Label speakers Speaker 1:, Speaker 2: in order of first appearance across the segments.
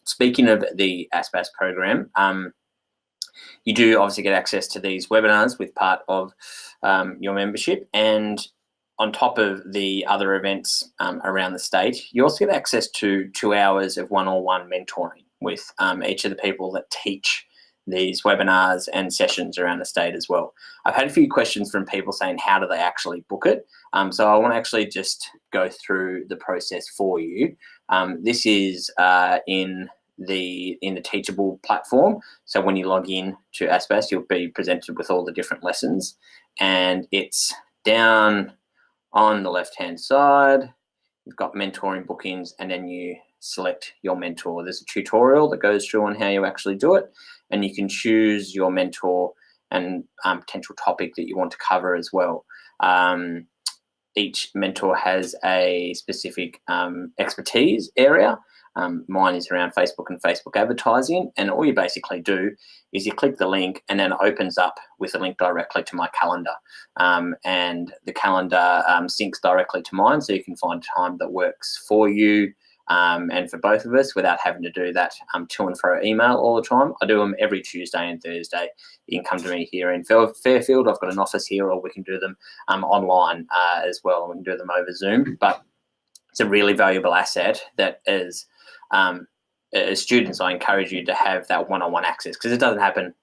Speaker 1: speaking of the ASBAS program, you do obviously get access to these webinars with part of your membership, and on top of the other events around the state, you also get access to 2 hours of one-on-one mentoring with each of the people that teach these webinars and sessions around the state as well. I've had a few questions from people saying, how do they actually book it? So I want to actually just go through the process for you. This is in the Teachable platform. So when you log in to ASBAS, you'll be presented with all the different lessons, and it's down on the left-hand side. You've got mentoring bookings, and then you select your mentor. There's a tutorial that goes through on how you actually do it, and you can choose your mentor and potential topic that you want to cover as well. Each mentor has a specific expertise area. Mine is around Facebook and Facebook advertising, and all you basically do is you click the link, and then it opens up with a link directly to my calendar, and the calendar syncs directly to mine, so you can find time that works for you and for both of us without having to do that to and fro email all the time. I do them every Tuesday and Thursday. You can come to me here in Fairfield. I've got an office here, or we can do them online as well. We can do them over Zoom, but it's a really valuable asset that is, as students, I encourage you to have that one-on-one access, because it doesn't happen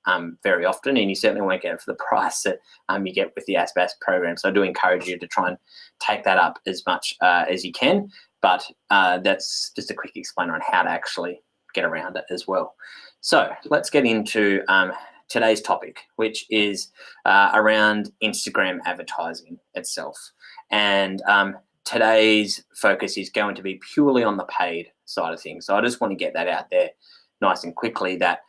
Speaker 1: very often, and you certainly won't get it for the price that you get with the ASBAS program. So I do encourage you to try and take that up as much as you can, but that's just a quick explainer on how to actually get around it as well. So let's get into today's topic, which is around Instagram advertising itself. And today's focus is going to be purely on the paid side of things. So I just want to get that out there nice and quickly, that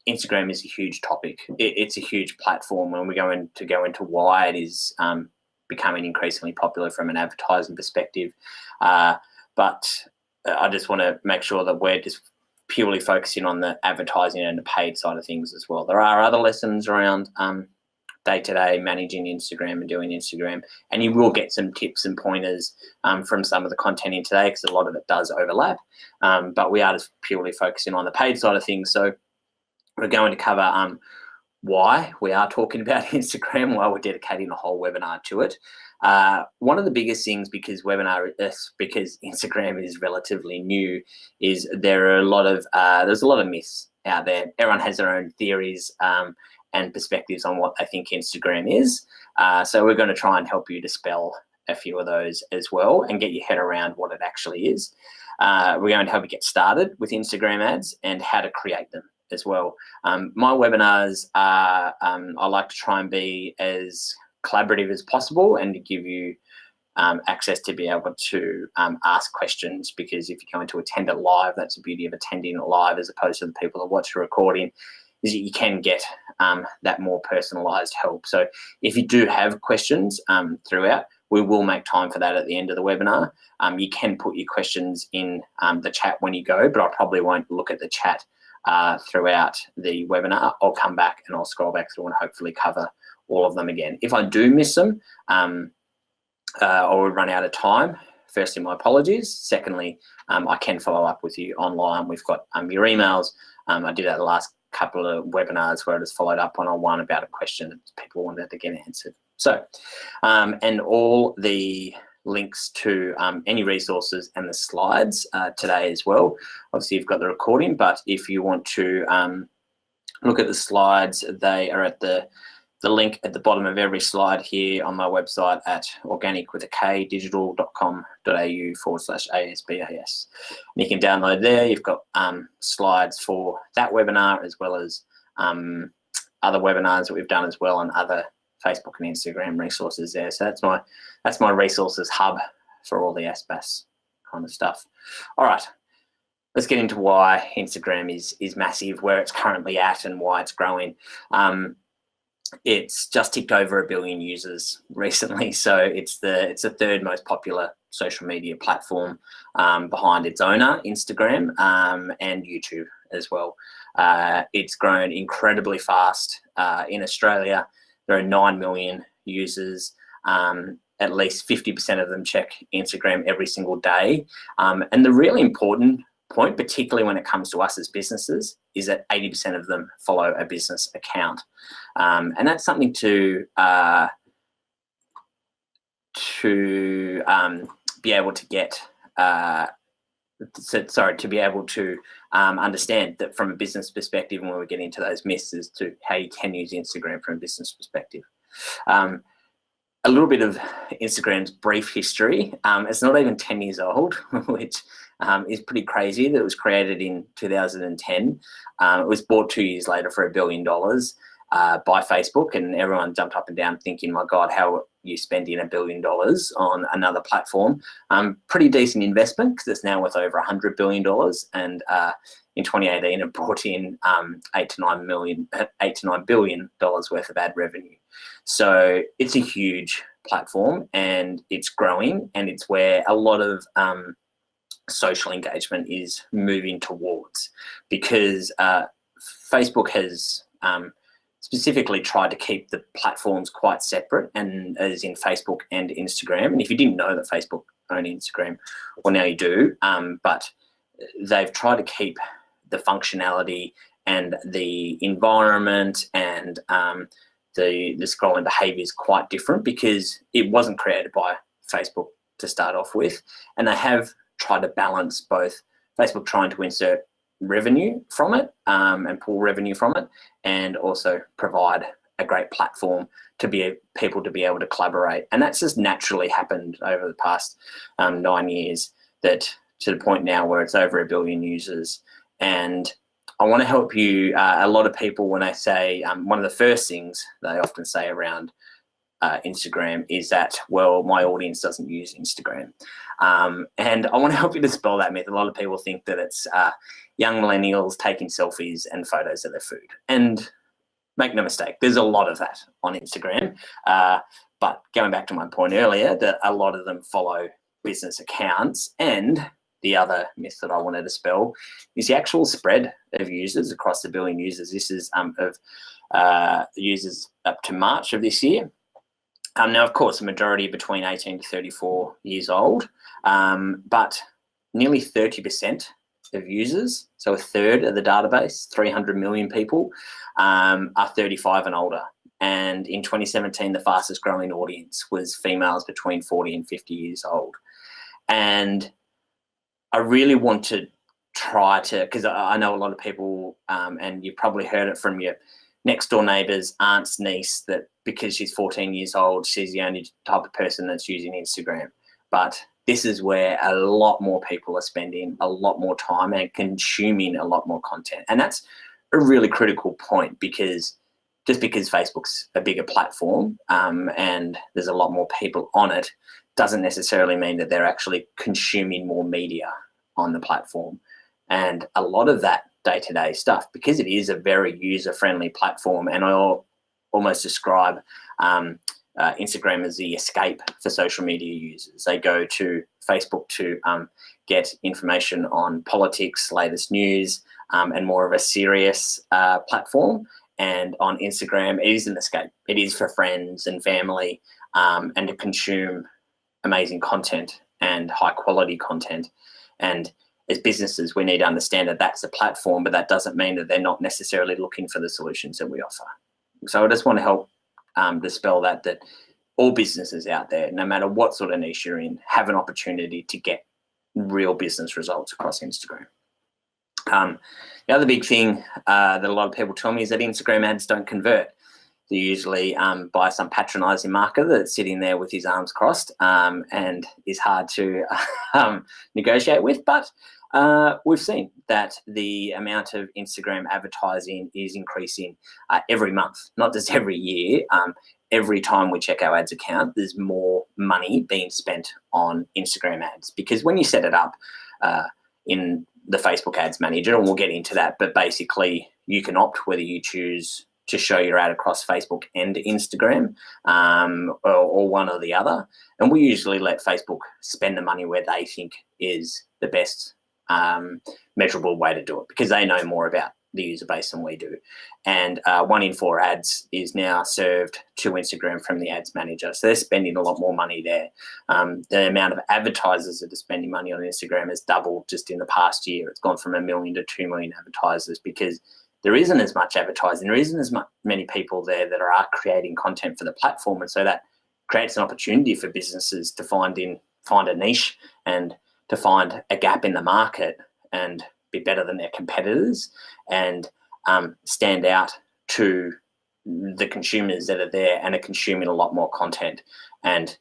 Speaker 1: Instagram is a huge topic. It's a huge platform, and we're going to go into why it is becoming increasingly popular from an advertising perspective. But I just want to make sure that we're just purely focusing on the advertising and the paid side of things as well. There are other lessons around day-to-day managing Instagram and doing Instagram, and you will get some tips and pointers from some of the content in today, because a lot of it does overlap, but we are just purely focusing on the paid side of things. So we're going to cover why we are talking about Instagram, why we're dedicating a whole webinar to it. One of the biggest things, because Instagram is relatively new, is there's a lot of myths out there. Everyone has their own theories and perspectives on what I think Instagram is. So we're going to try and help you dispel a few of those as well and get your head around what it actually is. We're going to help you get started with Instagram ads and how to create them as well. My webinars are, I like to try and be as collaborative as possible and to give you access to be able to ask questions, because if you're going to attend it live, that's the beauty of attending it live as opposed to the people that watch the recording, is that you can get that more personalized help. So if you do have questions throughout, we will make time for that at the end of the webinar. You can put your questions in the chat when you go, but I probably won't look at the chat throughout the webinar. I'll come back and I'll scroll back through and hopefully cover all of them again. If I do miss them or run out of time, firstly, my apologies. Secondly, I can follow up with you online. We've got your emails. I did that the last couple of webinars where I just followed up one-on-one about a question that people wanted to get answered. So, and all the links to any resources and the slides today as well. Obviously, you've got the recording, but if you want to look at the slides, they are at the link at the bottom of every slide here on my website at organicwithak.digital.com.au/ASBAS. And you can download there. You've got slides for that webinar, as well as other webinars that we've done as well, and other Facebook and Instagram resources there. So that's my resources hub for all the ASBAS kind of stuff. All right, let's get into why Instagram is massive, where it's currently at, and why it's growing. It's just ticked over 1 billion users recently, so it's the third most popular social media platform behind its owner, Instagram, and YouTube as well. It's grown incredibly fast. In Australia, there are 9 million users. At least 50% of them check Instagram every single day. And the really important point, particularly when it comes to us as businesses, is that 80% of them follow a business account. And that's something to be able to get, to be able to understand that from a business perspective, and when we get into those myths as to how you can use Instagram from a business perspective. A little bit of Instagram's brief history. It's not even 10 years old, which is pretty crazy. That it was created in 2010. It was bought 2 years later for $1 billion by Facebook, and everyone jumped up and down thinking, my God, how are you spending $1 billion on another platform? Pretty decent investment, because it's now worth over $100 billion. And in 2018, it brought in $8 to $9 billion worth of ad revenue. So it's a huge platform, and it's growing, and it's where a lot of social engagement is moving towards, because Facebook has specifically tried to keep the platforms quite separate, and as in Facebook and Instagram. And if you didn't know that Facebook owned Instagram, well, now you do, but they've tried to keep the functionality and the environment and the scrolling behaviors quite different, because it wasn't created by Facebook to start off with. And they have tried to balance both Facebook trying to insert revenue from it and pull revenue from it, and also provide a great platform to be people to be able to collaborate. And that's just naturally happened over the past 9 years, that to the point now where it's over 1 billion users. And I want to help you. A lot of people, when I say, one of the first things they often say around Instagram is that, well, my audience doesn't use Instagram. And I want to help you dispel that myth. A lot of people think that it's young millennials taking selfies and photos of their food. And make no mistake, there's a lot of that on Instagram. But going back to my point earlier, that a lot of them follow business accounts. And the other myth that I want to dispel is the actual spread of users across the 1 billion users. This is of users up to March of this year. Now, of course, the majority between 18 to 34 years old, but nearly 30% of users, so a third of the database, 300 million people, are 35 and older. And in 2017, the fastest growing audience was females between 40 and 50 years old. And I really want to try to, because I know a lot of people, and you've probably heard it from your next door neighbours, aunt's niece, that because she's 14 years old, she's the only type of person that's using Instagram. But this is where a lot more people are spending a lot more time and consuming a lot more content. And that's a really critical point, because just because Facebook's a bigger platform and there's a lot more people on it, doesn't necessarily mean that they're actually consuming more media on the platform. And a lot of that day-to-day stuff, because it is a very user-friendly platform, and I almost describe Instagram as the escape for social media users. They go to Facebook to get information on politics, latest news, and more of a serious platform. And on Instagram, it is an escape. It is for friends and family, and to consume amazing content and high quality content. And as businesses, we need to understand that that's a platform, but that doesn't mean that they're not necessarily looking for the solutions that we offer. So I just want to help dispel that all businesses out there, no matter what sort of niche you're in, have an opportunity to get real business results across Instagram. The other big thing that a lot of people tell me is that Instagram ads don't convert. They're usually by some patronising marketer that's sitting there with his arms crossed and is hard to negotiate with. But we've seen that the amount of Instagram advertising is increasing every month, not just every year. Every time we check our ads account, there's more money being spent on Instagram ads, because when you set it up in the Facebook Ads Manager, and we'll get into that, but basically you can opt whether you choose to show your ad across Facebook and Instagram, or one or the other. And we usually let Facebook spend the money where they think is the best measurable way to do it, because they know more about the user base than we do. And 1 in 4 ads is now served to Instagram from the ads manager. So they're spending a lot more money there. The amount of advertisers that are spending money on Instagram has doubled just in the past year. It's gone from 1 million to 2 million advertisers because there isn't as much advertising. There isn't as many people there that are creating content for the platform. And so that creates an opportunity for businesses to find a niche and to find a gap in the market and be better than their competitors and stand out to the consumers that are there and are consuming a lot more content. And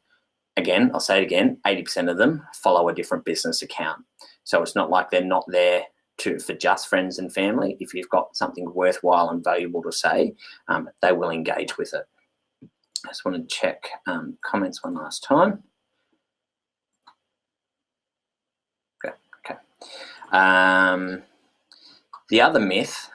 Speaker 1: again, I'll say it again, 80% of them follow a different business account. So it's not like they're not there for just friends and family. If you've got something worthwhile and valuable to say, they will engage with it. I just want to check comments one last time. Okay. The other myth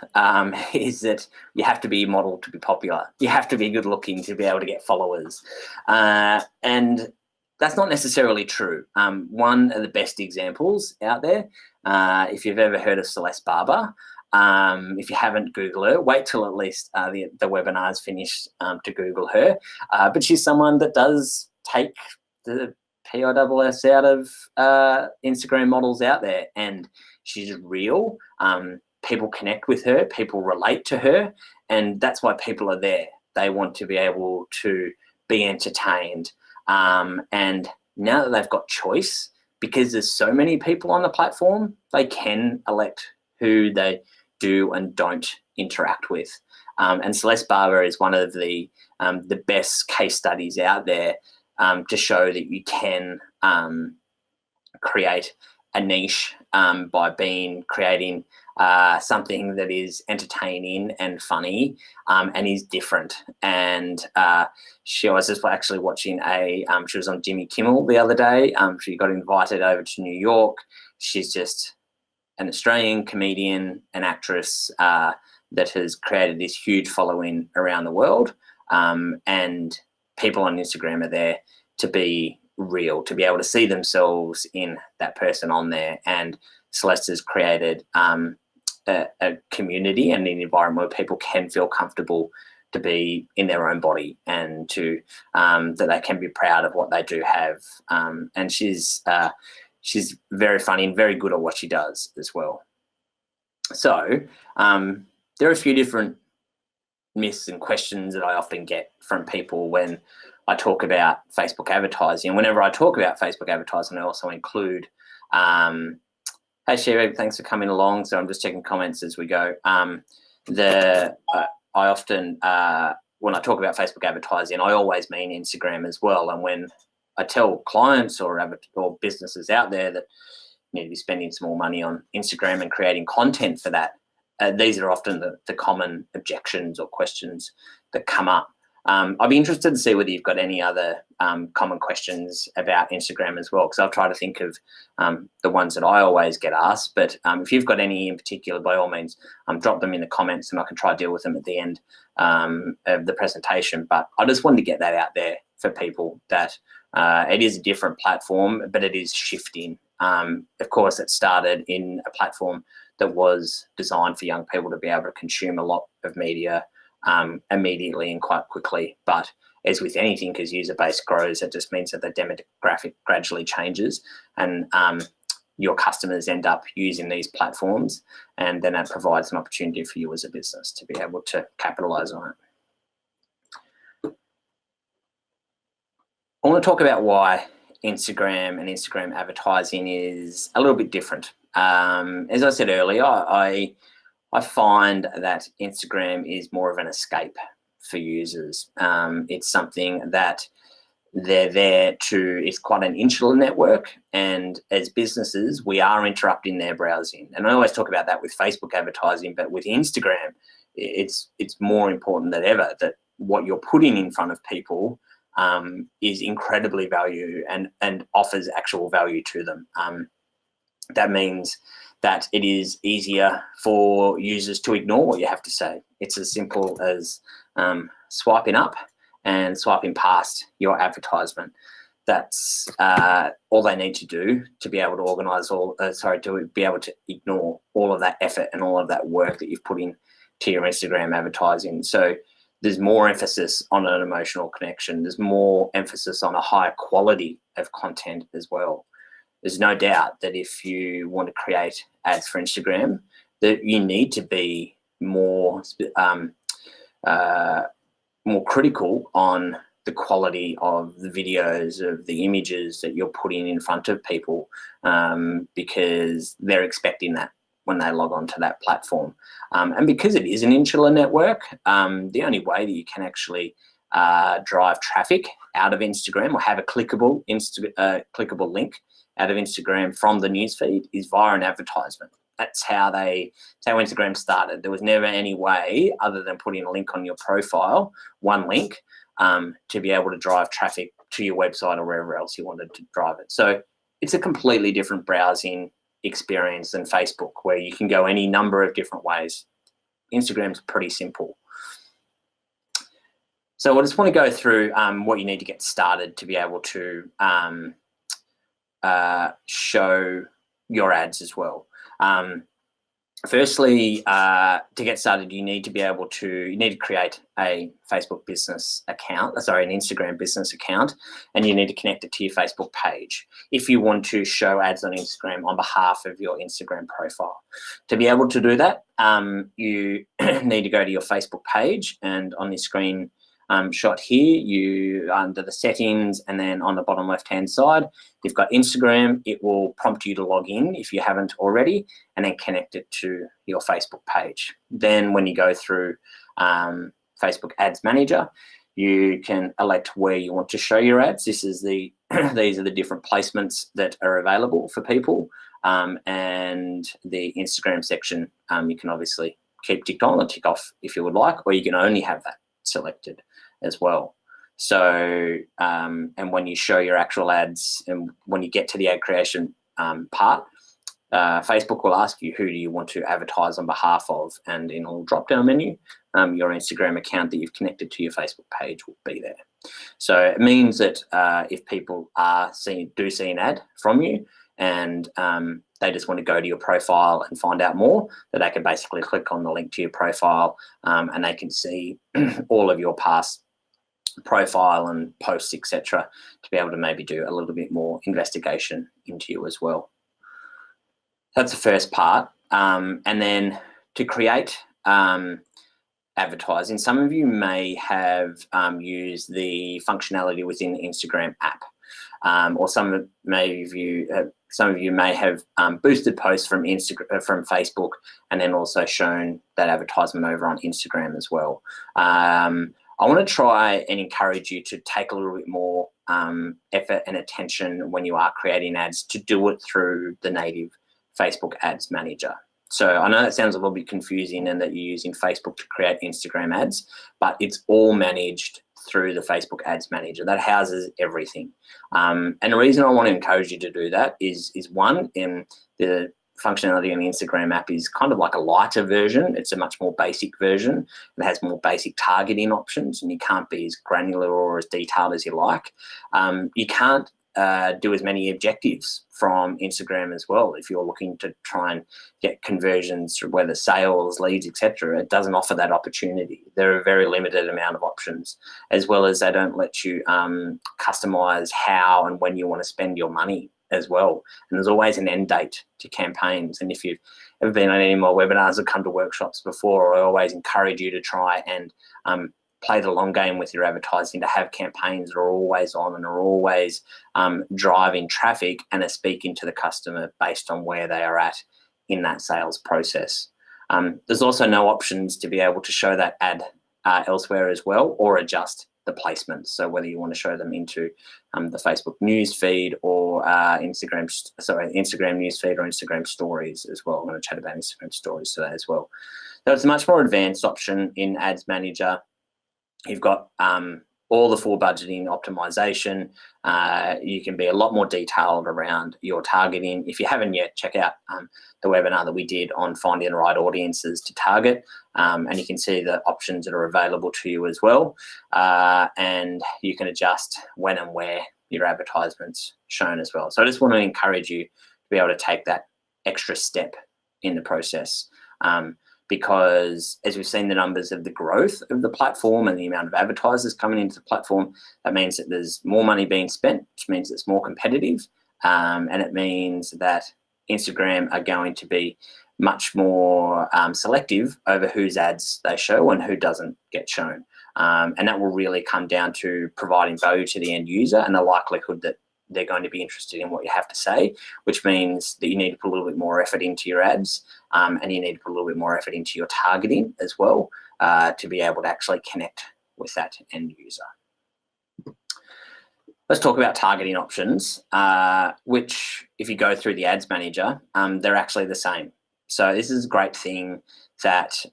Speaker 1: is that you have to be a model to be popular. You have to be good looking to be able to get followers. And that's not necessarily true. One of the best examples out there, if you've ever heard of Celeste Barber, if you haven't, Google her. Wait till at least the webinar is finished to Google her. But she's someone that does take the PISS out of Instagram models out there, and she's real. People connect with her, people relate to her, and that's why people are there. They want to be able to be entertained. And now that they've got choice, because there's so many people on the platform, they can elect who they do and don't interact with. And Celeste Barber is one of the best case studies out there to show that you can create a niche by creating something that is entertaining and funny and is different. And she was just actually watching she was on Jimmy Kimmel the other day. She got invited over to New York. She's just an Australian comedian and actress that has created this huge following around the world. And people on Instagram are there to be real, to be able to see themselves in that person on there. And Celeste has created a community and an environment where people can feel comfortable to be in their own body and to that they can be proud of what they do have. And she's very funny and very good at what she does as well. So there are a few different myths and questions that I often get from people when I talk about Facebook advertising. And whenever I talk about Facebook advertising, I also include, hey Shira, thanks for coming along. So I'm just checking comments as we go. I often, when I talk about Facebook advertising, I always mean Instagram as well. And when I tell clients or businesses out there that need to be spending some more money on Instagram and creating content for that, these are often the common objections or questions that come up. I'd be interested to see whether you've got any other common questions about Instagram as well, because I'll try to think of the ones that I always get asked. But if you've got any in particular, by all means, drop them in the comments and I can try to deal with them at the end of the presentation. But I just wanted to get that out there for people that it is a different platform, but it is shifting. Of course, it started in a platform that was designed for young people to be able to consume a lot of media immediately and quite quickly. But as with anything, as user base grows, it just means that the demographic gradually changes and your customers end up using these platforms, and then that provides an opportunity for you as a business to be able to capitalize on it. I want to talk about why Instagram and Instagram advertising is a little bit different. As I said earlier, I find that Instagram is more of an escape for users. It's something that they're there to, it's quite an insular network, and as businesses, we are interrupting their browsing. And I always talk about that with Facebook advertising, but with Instagram, it's more important than ever that what you're putting in front of people is incredibly value and offers actual value to them. That means that it is easier for users to ignore what you have to say. It's as simple as swiping up and swiping past your advertisement. that's all they need to do to be able to organise to be able to ignore all of that effort and all of that work that you've put in to your Instagram advertising. So there's more emphasis on an emotional connection. There's more emphasis on a higher quality of content as well. There's no doubt that if you want to create ads for Instagram, that you need to be more critical on the quality of the videos, of the images that you're putting in front of people, because they're expecting that when they log on to that platform. And because it is an insular network, the only way that you can actually drive traffic out of Instagram or have a clickable link out of Instagram from the newsfeed is via an advertisement. That's how Instagram started. There was never any way other than putting a link on your profile, one link, to be able to drive traffic to your website or wherever else you wanted to drive it. So it's a completely different browsing experience than Facebook, where you can go any number of different ways. Instagram's pretty simple. So I just want to go through what you need to get started to be able to show your ads as well. Firstly, to get started, you need to create a Facebook business account, an Instagram business account, and you need to connect it to your Facebook page if you want to show ads on Instagram on behalf of your Instagram profile. To be able to do that, you need to go to your Facebook page, and on the screen shot here, you under the settings, and then on the bottom left hand side you've got Instagram. It will prompt you to log in if you haven't already, and then connect it to your Facebook page. Then when you go through Facebook Ads Manager, you can elect where you want to show your ads. These are the different placements that are available for people, and the Instagram section you can obviously keep ticked on or tick off if you would like, or you can only have that selected as well. So and when you show your actual ads, and when you get to the ad creation part, Facebook will ask you, who do you want to advertise on behalf of, and in a little drop down menu, your Instagram account that you've connected to your Facebook page will be there. So it means that if people do see an ad from you, and they just want to go to your profile and find out more, that they can basically click on the link to your profile, and they can see all of your past profile and posts, etc., to be able to maybe do a little bit more investigation into you as well. That's the first part. And then to create advertising, some of you may have used the functionality within the Instagram app, or some of you may have boosted posts from Facebook, and then also shown that advertisement over on Instagram as well. I want to try and encourage you to take a little bit more effort and attention when you are creating ads, to do it through the native Facebook Ads Manager. So I know that sounds a little bit confusing, and that you're using Facebook to create Instagram ads, but it's all managed through the Facebook Ads Manager. That houses everything. And the reason I want to encourage you to do that is one, in the functionality in the Instagram app is kind of like a lighter version. It's a much more basic version. It has more basic targeting options, and you can't be as granular or as detailed as you like. You can't do as many objectives from Instagram as well. If you're looking to try and get conversions, whether sales, leads, etc., it doesn't offer that opportunity. There are a very limited amount of options, as well as they don't let you customize how and when you want to spend your money as well. And there's always an end date to campaigns. And if you've ever been on any of my webinars or come to workshops before, I always encourage you to try and play the long game with your advertising, to have campaigns that are always on and are always driving traffic and are speaking to the customer based on where they are at in that sales process. There's also no options to be able to show that ad elsewhere as well, or adjust the placements. So whether you want to show them into the Facebook news feed or Instagram news feed or Instagram stories as well. I'm going to chat about Instagram stories today as well. So it's a much more advanced option in Ads Manager. You've got all the full budgeting optimization. You can be a lot more detailed around your targeting. If you haven't yet, check out the webinar that we did on finding the right audiences to target, and you can see the options that are available to you as well. And you can adjust when and where your advertisements shown as well. So I just want to encourage you to be able to take that extra step in the process, because as we've seen the numbers of the growth of the platform and the amount of advertisers coming into the platform, that means that there's more money being spent, which means it's more competitive, and it means that Instagram are going to be much more selective over whose ads they show and who doesn't get shown. And that will really come down to providing value to the end user and the likelihood that they're going to be interested in what you have to say, which means that you need to put a little bit more effort into your ads, and you need to put a little bit more effort into your targeting as well, to be able to actually connect with that end user. Let's talk about targeting options, which if you go through the ads manager, they're actually the same. So this is a great thing that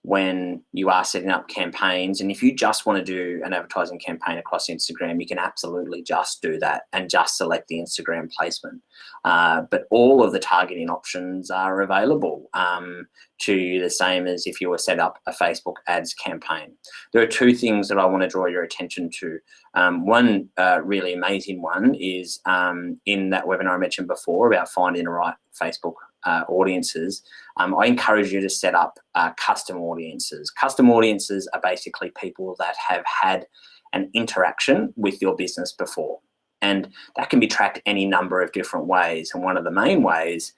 Speaker 1: when you are setting up campaigns, and if you just want to do an advertising campaign across Instagram, you can absolutely just do that and just select the Instagram placement. But all of the targeting options are available to you, the same as if you were set up a Facebook ads campaign. There are two things that I want to draw your attention to. One really amazing one is in that webinar I mentioned before about finding the right Facebook audiences. I encourage you to set up custom audiences. Custom audiences are basically people that have had an interaction with your business before, and that can be tracked any number of different ways. And one of the main ways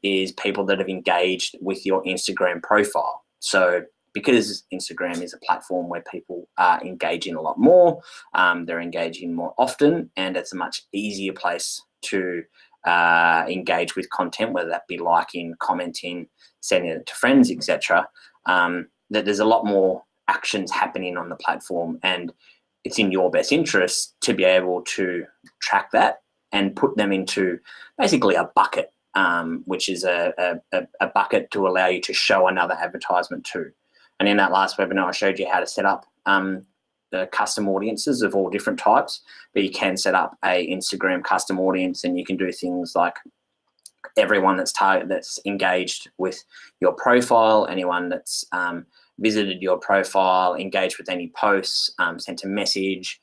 Speaker 1: is people that have engaged with your Instagram profile. So because Instagram is a platform where people are engaging a lot more, they're engaging more often, and it's a much easier place to engage with content, whether that be liking, commenting, sending it to friends, etc. That there's a lot more actions happening on the platform, and it's in your best interest to be able to track that and put them into basically a bucket, which is a bucket to allow you to show another advertisement to. And in that last webinar, I showed you how to set up the custom audiences of all different types, but you can set up a Instagram custom audience, and you can do things like everyone that's engaged with your profile, anyone that's visited your profile, engaged with any posts, sent a message,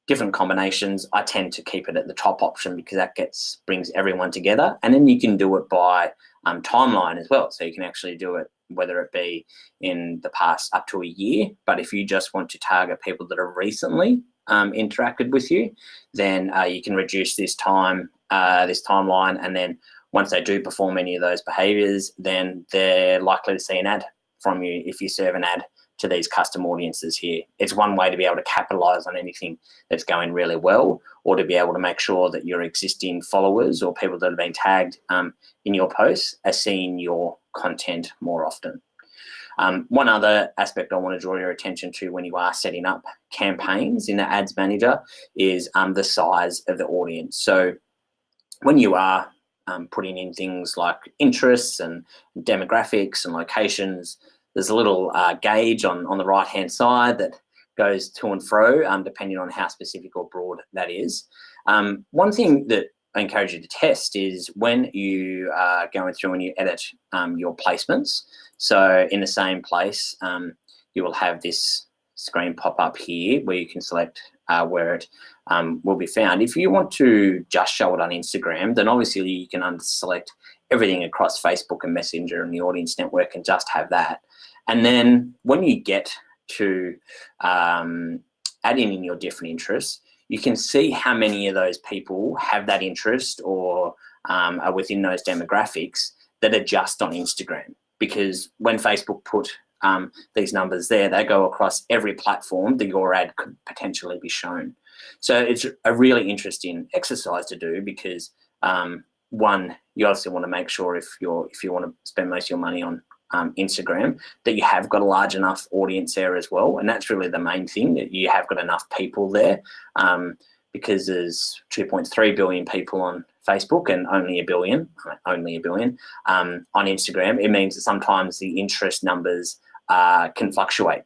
Speaker 1: different combinations. I tend to keep it at the top option because that brings everyone together. And then you can do it by timeline as well. So you can actually do it whether it be in the past up to a year, but if you just want to target people that have recently interacted with you, then you can reduce this timeline, and then once they do perform any of those behaviors, then they're likely to see an ad from you if you serve an ad to these custom audiences here. It's one way to be able to capitalize on anything that's going really well, or to be able to make sure that your existing followers or people that have been tagged in your posts are seeing your content more often. One other aspect I want to draw your attention to when you are setting up campaigns in the ads manager is the size of the audience. So when you are putting in things like interests and demographics and locations, there's a little gauge on the right-hand side that goes to and fro, depending on how specific or broad that is. One thing that I encourage you to test is when you are going through and you edit your placements. So in the same place, you will have this screen pop up here where you can select where it will be found. If you want to just show it on Instagram, then obviously you can unselect everything across Facebook and Messenger and the audience network and just have that. And then when you get to adding in your different interests, you can see how many of those people have that interest or are within those demographics that are just on Instagram. Because when Facebook put these numbers there, they go across every platform that your ad could potentially be shown. So it's a really interesting exercise to do because one, you obviously want to make sure if you want to spend most of your money on Instagram, that you have got a large enough audience there as well. And that's really the main thing, that you have got enough people there, because there's 2.3 billion people on Facebook and only a billion on Instagram. It means that sometimes the interest numbers can fluctuate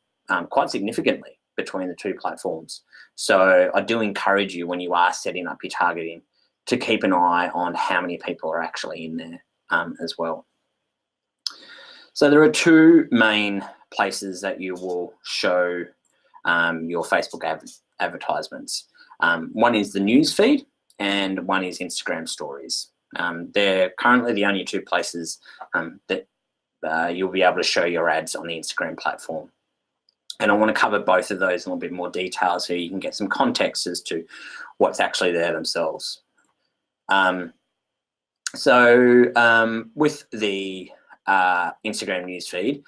Speaker 1: quite significantly between the two platforms. So I do encourage you when you are setting up your targeting to keep an eye on how many people are actually in there as well. So there are two main places that you will show your Facebook advertisements. One is the news feed and one is Instagram stories. They're currently the only two places that you'll be able to show your ads on the Instagram platform. And I want to cover both of those in a little bit more detail so you can get some context as to what's actually there themselves. With the Instagram newsfeed,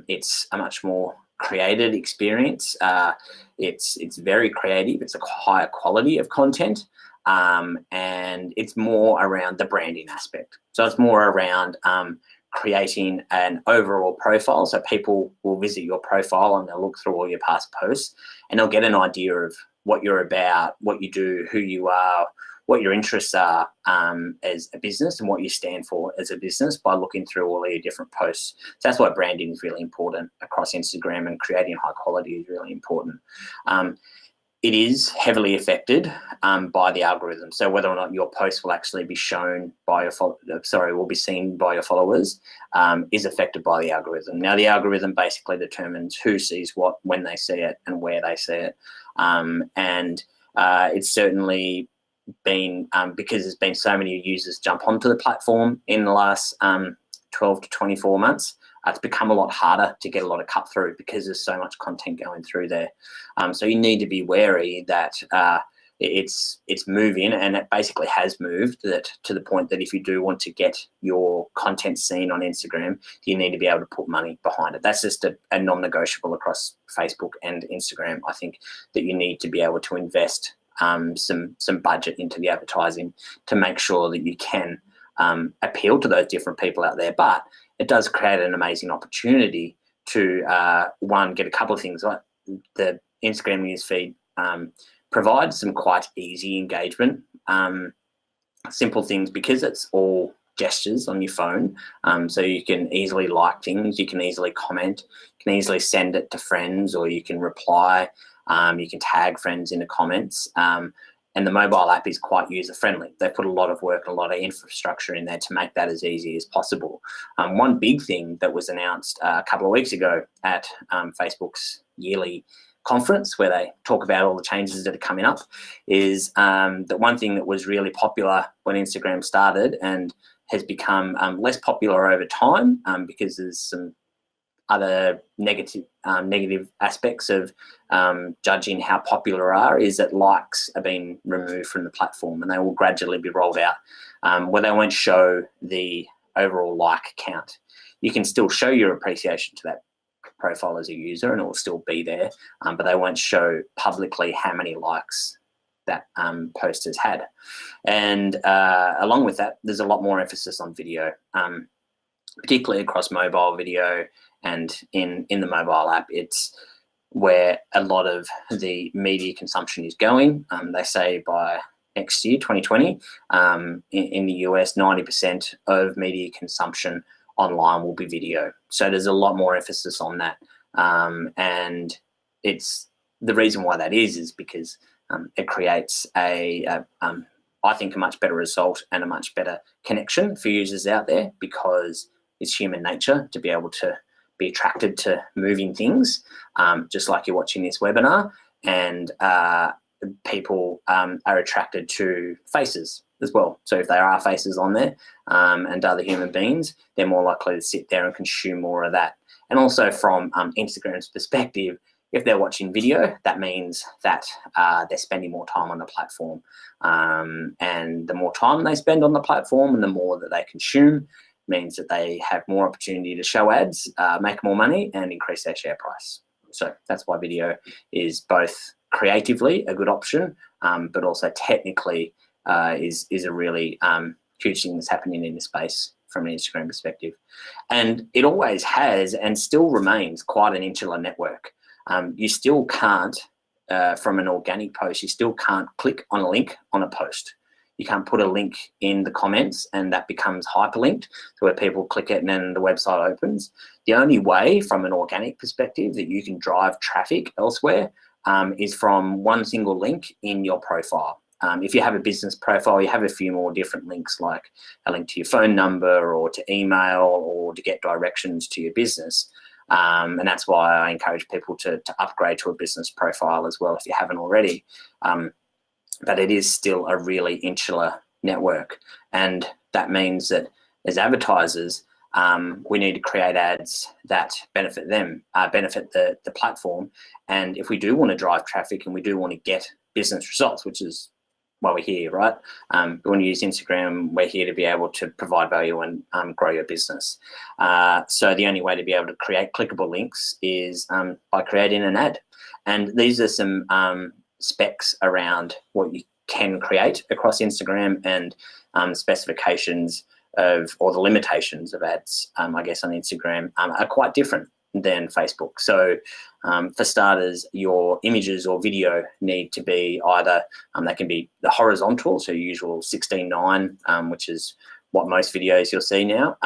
Speaker 1: it's a much more created experience. It's very creative. It's a higher quality of content, and it's more around the branding aspect. So it's more around creating an overall profile. So people will visit your profile and they'll look through all your past posts and they'll get an idea of what you're about, what you do, who you are, what your interests are as a business and what you stand for as a business by looking through all your different posts. So that's why branding is really important across Instagram, and creating high quality is really important. It is heavily affected by the algorithm. So whether or not your post will actually be shown by your will be seen by your followers is affected by the algorithm. Now the algorithm basically determines who sees what, when they see it, and where they see it. It's certainly been because there's been so many users jump onto the platform in the last 12 to 24 months. It's become a lot harder to get a lot of cut through because there's so much content going through there. So you need to be wary that it's moving, and it basically has moved that to the point that if you do want to get your content seen on Instagram, you need to be able to put money behind it. That's just a non-negotiable across Facebook and Instagram. I think that you need to be able to invest some budget into the advertising to make sure that you can appeal to those different people out there. But it does create an amazing opportunity to, one, get a couple of things. Like the Instagram newsfeed provides some quite easy engagement, simple things, because it's all gestures on your phone. So you can easily like things, you can easily comment, you can easily send it to friends, or you can reply, you can tag friends in the comments. And the mobile app is quite user-friendly. They put a lot of work and a lot of infrastructure in there to make that as easy as possible. One big thing that was announced a couple of weeks ago at Facebook's yearly conference, where they talk about all the changes that are coming up, is that one thing that was really popular when Instagram started and has become less popular over time because there's some other negative aspects of judging how popular are, is that likes are being removed from the platform, and they will gradually be rolled out where they won't show the overall like count. You can still show your appreciation to that profile as a user and it will still be there, but they won't show publicly how many likes that post has had. And along with that, there's a lot more emphasis on video, particularly across mobile video. And in the mobile app, it's where a lot of the media consumption is going. They say by next year, 2020, in the US, 90% of media consumption online will be video. So there's a lot more emphasis on that. And it's the reason why that is because it creates I think, a much better result and a much better connection for users out there, because it's human nature to be able to be attracted to moving things, just like you're watching this webinar, and people are attracted to faces as well. So if there are faces on there and other human beings, they're more likely to sit there and consume more of that. And also from Instagram's perspective, if they're watching video, that means that they're spending more time on the platform. And the more time they spend on the platform and the more that they consume, means that they have more opportunity to show ads, make more money, and increase their share price. So that's why video is both creatively a good option, but also technically is a really huge thing that's happening in the space from an Instagram perspective. And it always has and still remains quite an insular network. You still can't, from an organic post, you still can't click on a link on a post. You can't put a link in the comments and that becomes hyperlinked, so where people click it and then the website opens. The only way from an organic perspective that you can drive traffic elsewhere is from one single link in your profile. If you have a business profile, you have a few more different links, like a link to your phone number or to email or to get directions to your business. And that's why I encourage people to upgrade to a business profile as well if you haven't already. but it is still a really insular network. And that means that as advertisers, we need to create ads that benefit them, benefit the platform. And if we do want to drive traffic and we do want to get business results, which is why we're here, right? We want to use Instagram. We're here to be able to provide value and grow your business. So the only way to be able to create clickable links is by creating an ad. And these are some specs around what you can create across Instagram, and specifications of, or the limitations of ads, I guess, on Instagram are quite different than Facebook. So for starters, your images or video need to be either, they can be the horizontal, so usual 16:9, which is what most videos you'll see now,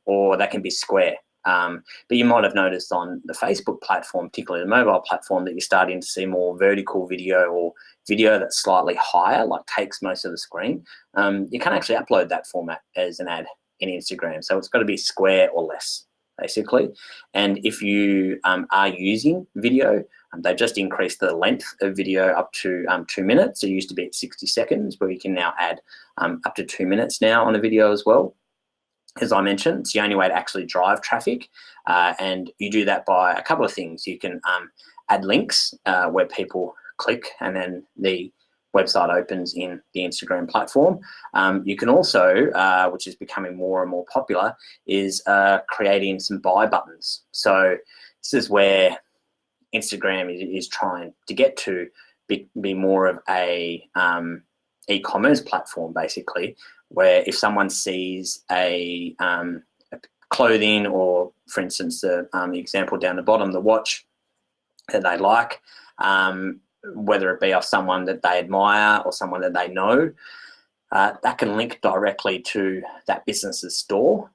Speaker 1: or they can be square. But you might have noticed on the Facebook platform, particularly the mobile platform, that you're starting to see more vertical video, or video that's slightly higher, like takes most of the screen. You can actually upload that format as an ad in Instagram. So it's got to be square or less, basically. And if you are using video, they've just increased the length of video up to 2 minutes. It used to be at 60 seconds, but you can now add up to 2 minutes now on a video as well. As I mentioned, it's the only way to actually drive traffic, and you do that by a couple of things. You can add links where people click and then the website opens in the Instagram platform. You can also, which is becoming more and more popular, is creating some buy buttons. So this is where Instagram is trying to get to be more of a e-commerce platform, basically, where if someone sees a clothing, or for instance, the example down the bottom, the watch that they like, whether it be off someone that they admire or someone that they know, that can link directly to that business's store,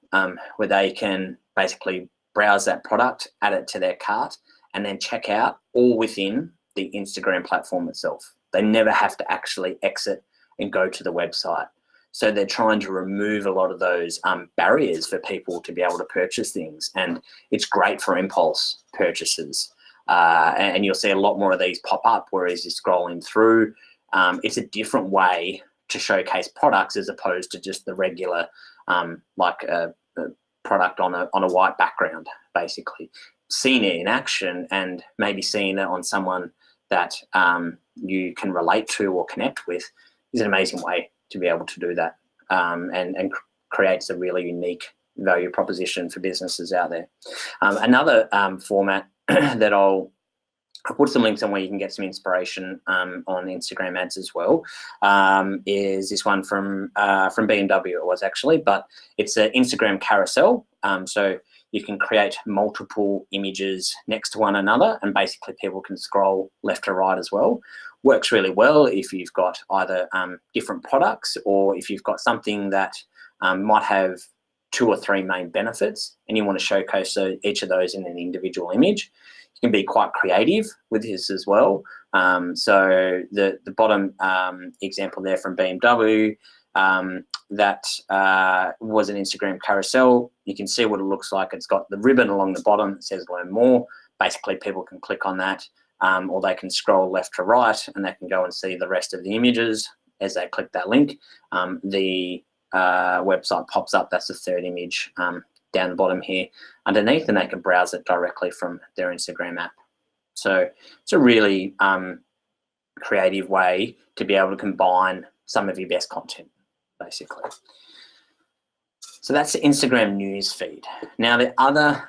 Speaker 1: where they can basically browse that product, add it to their cart, and then check out, all within the Instagram platform itself. They never have to actually exit and go to the website. So they're trying to remove a lot of those barriers for people to be able to purchase things. And it's great for impulse purchases. And you'll see a lot more of these pop up, whereas you're scrolling through. It's a different way to showcase products as opposed to just the regular, like a product on a white background, basically. Seeing it in action and maybe seeing it on someone that you can relate to or connect with is an amazing way to be able to do that, and creates a really unique value proposition for businesses out there. Another format that I'll put some links on where you can get some inspiration on Instagram ads as well, is this one from BMW. It was actually, but it's an Instagram carousel. So you can create multiple images next to one another, and basically people can scroll left to right as well. Works really well if you've got either different products, or if you've got something that might have 2 or 3 main benefits and you want to showcase each of those in an individual image. You can be quite creative with this as well. So the bottom example there from BMW, that was an Instagram carousel. You can see what it looks like. It's got the ribbon along the bottom that says learn more. Basically, people can click on that, or they can scroll left to right and they can go and see the rest of the images as they click that link. The website pops up. That's the third image down the bottom here underneath, and they can browse it directly from their Instagram app. So it's a really creative way to be able to combine some of your best content, basically. So that's the Instagram news feed. Now the other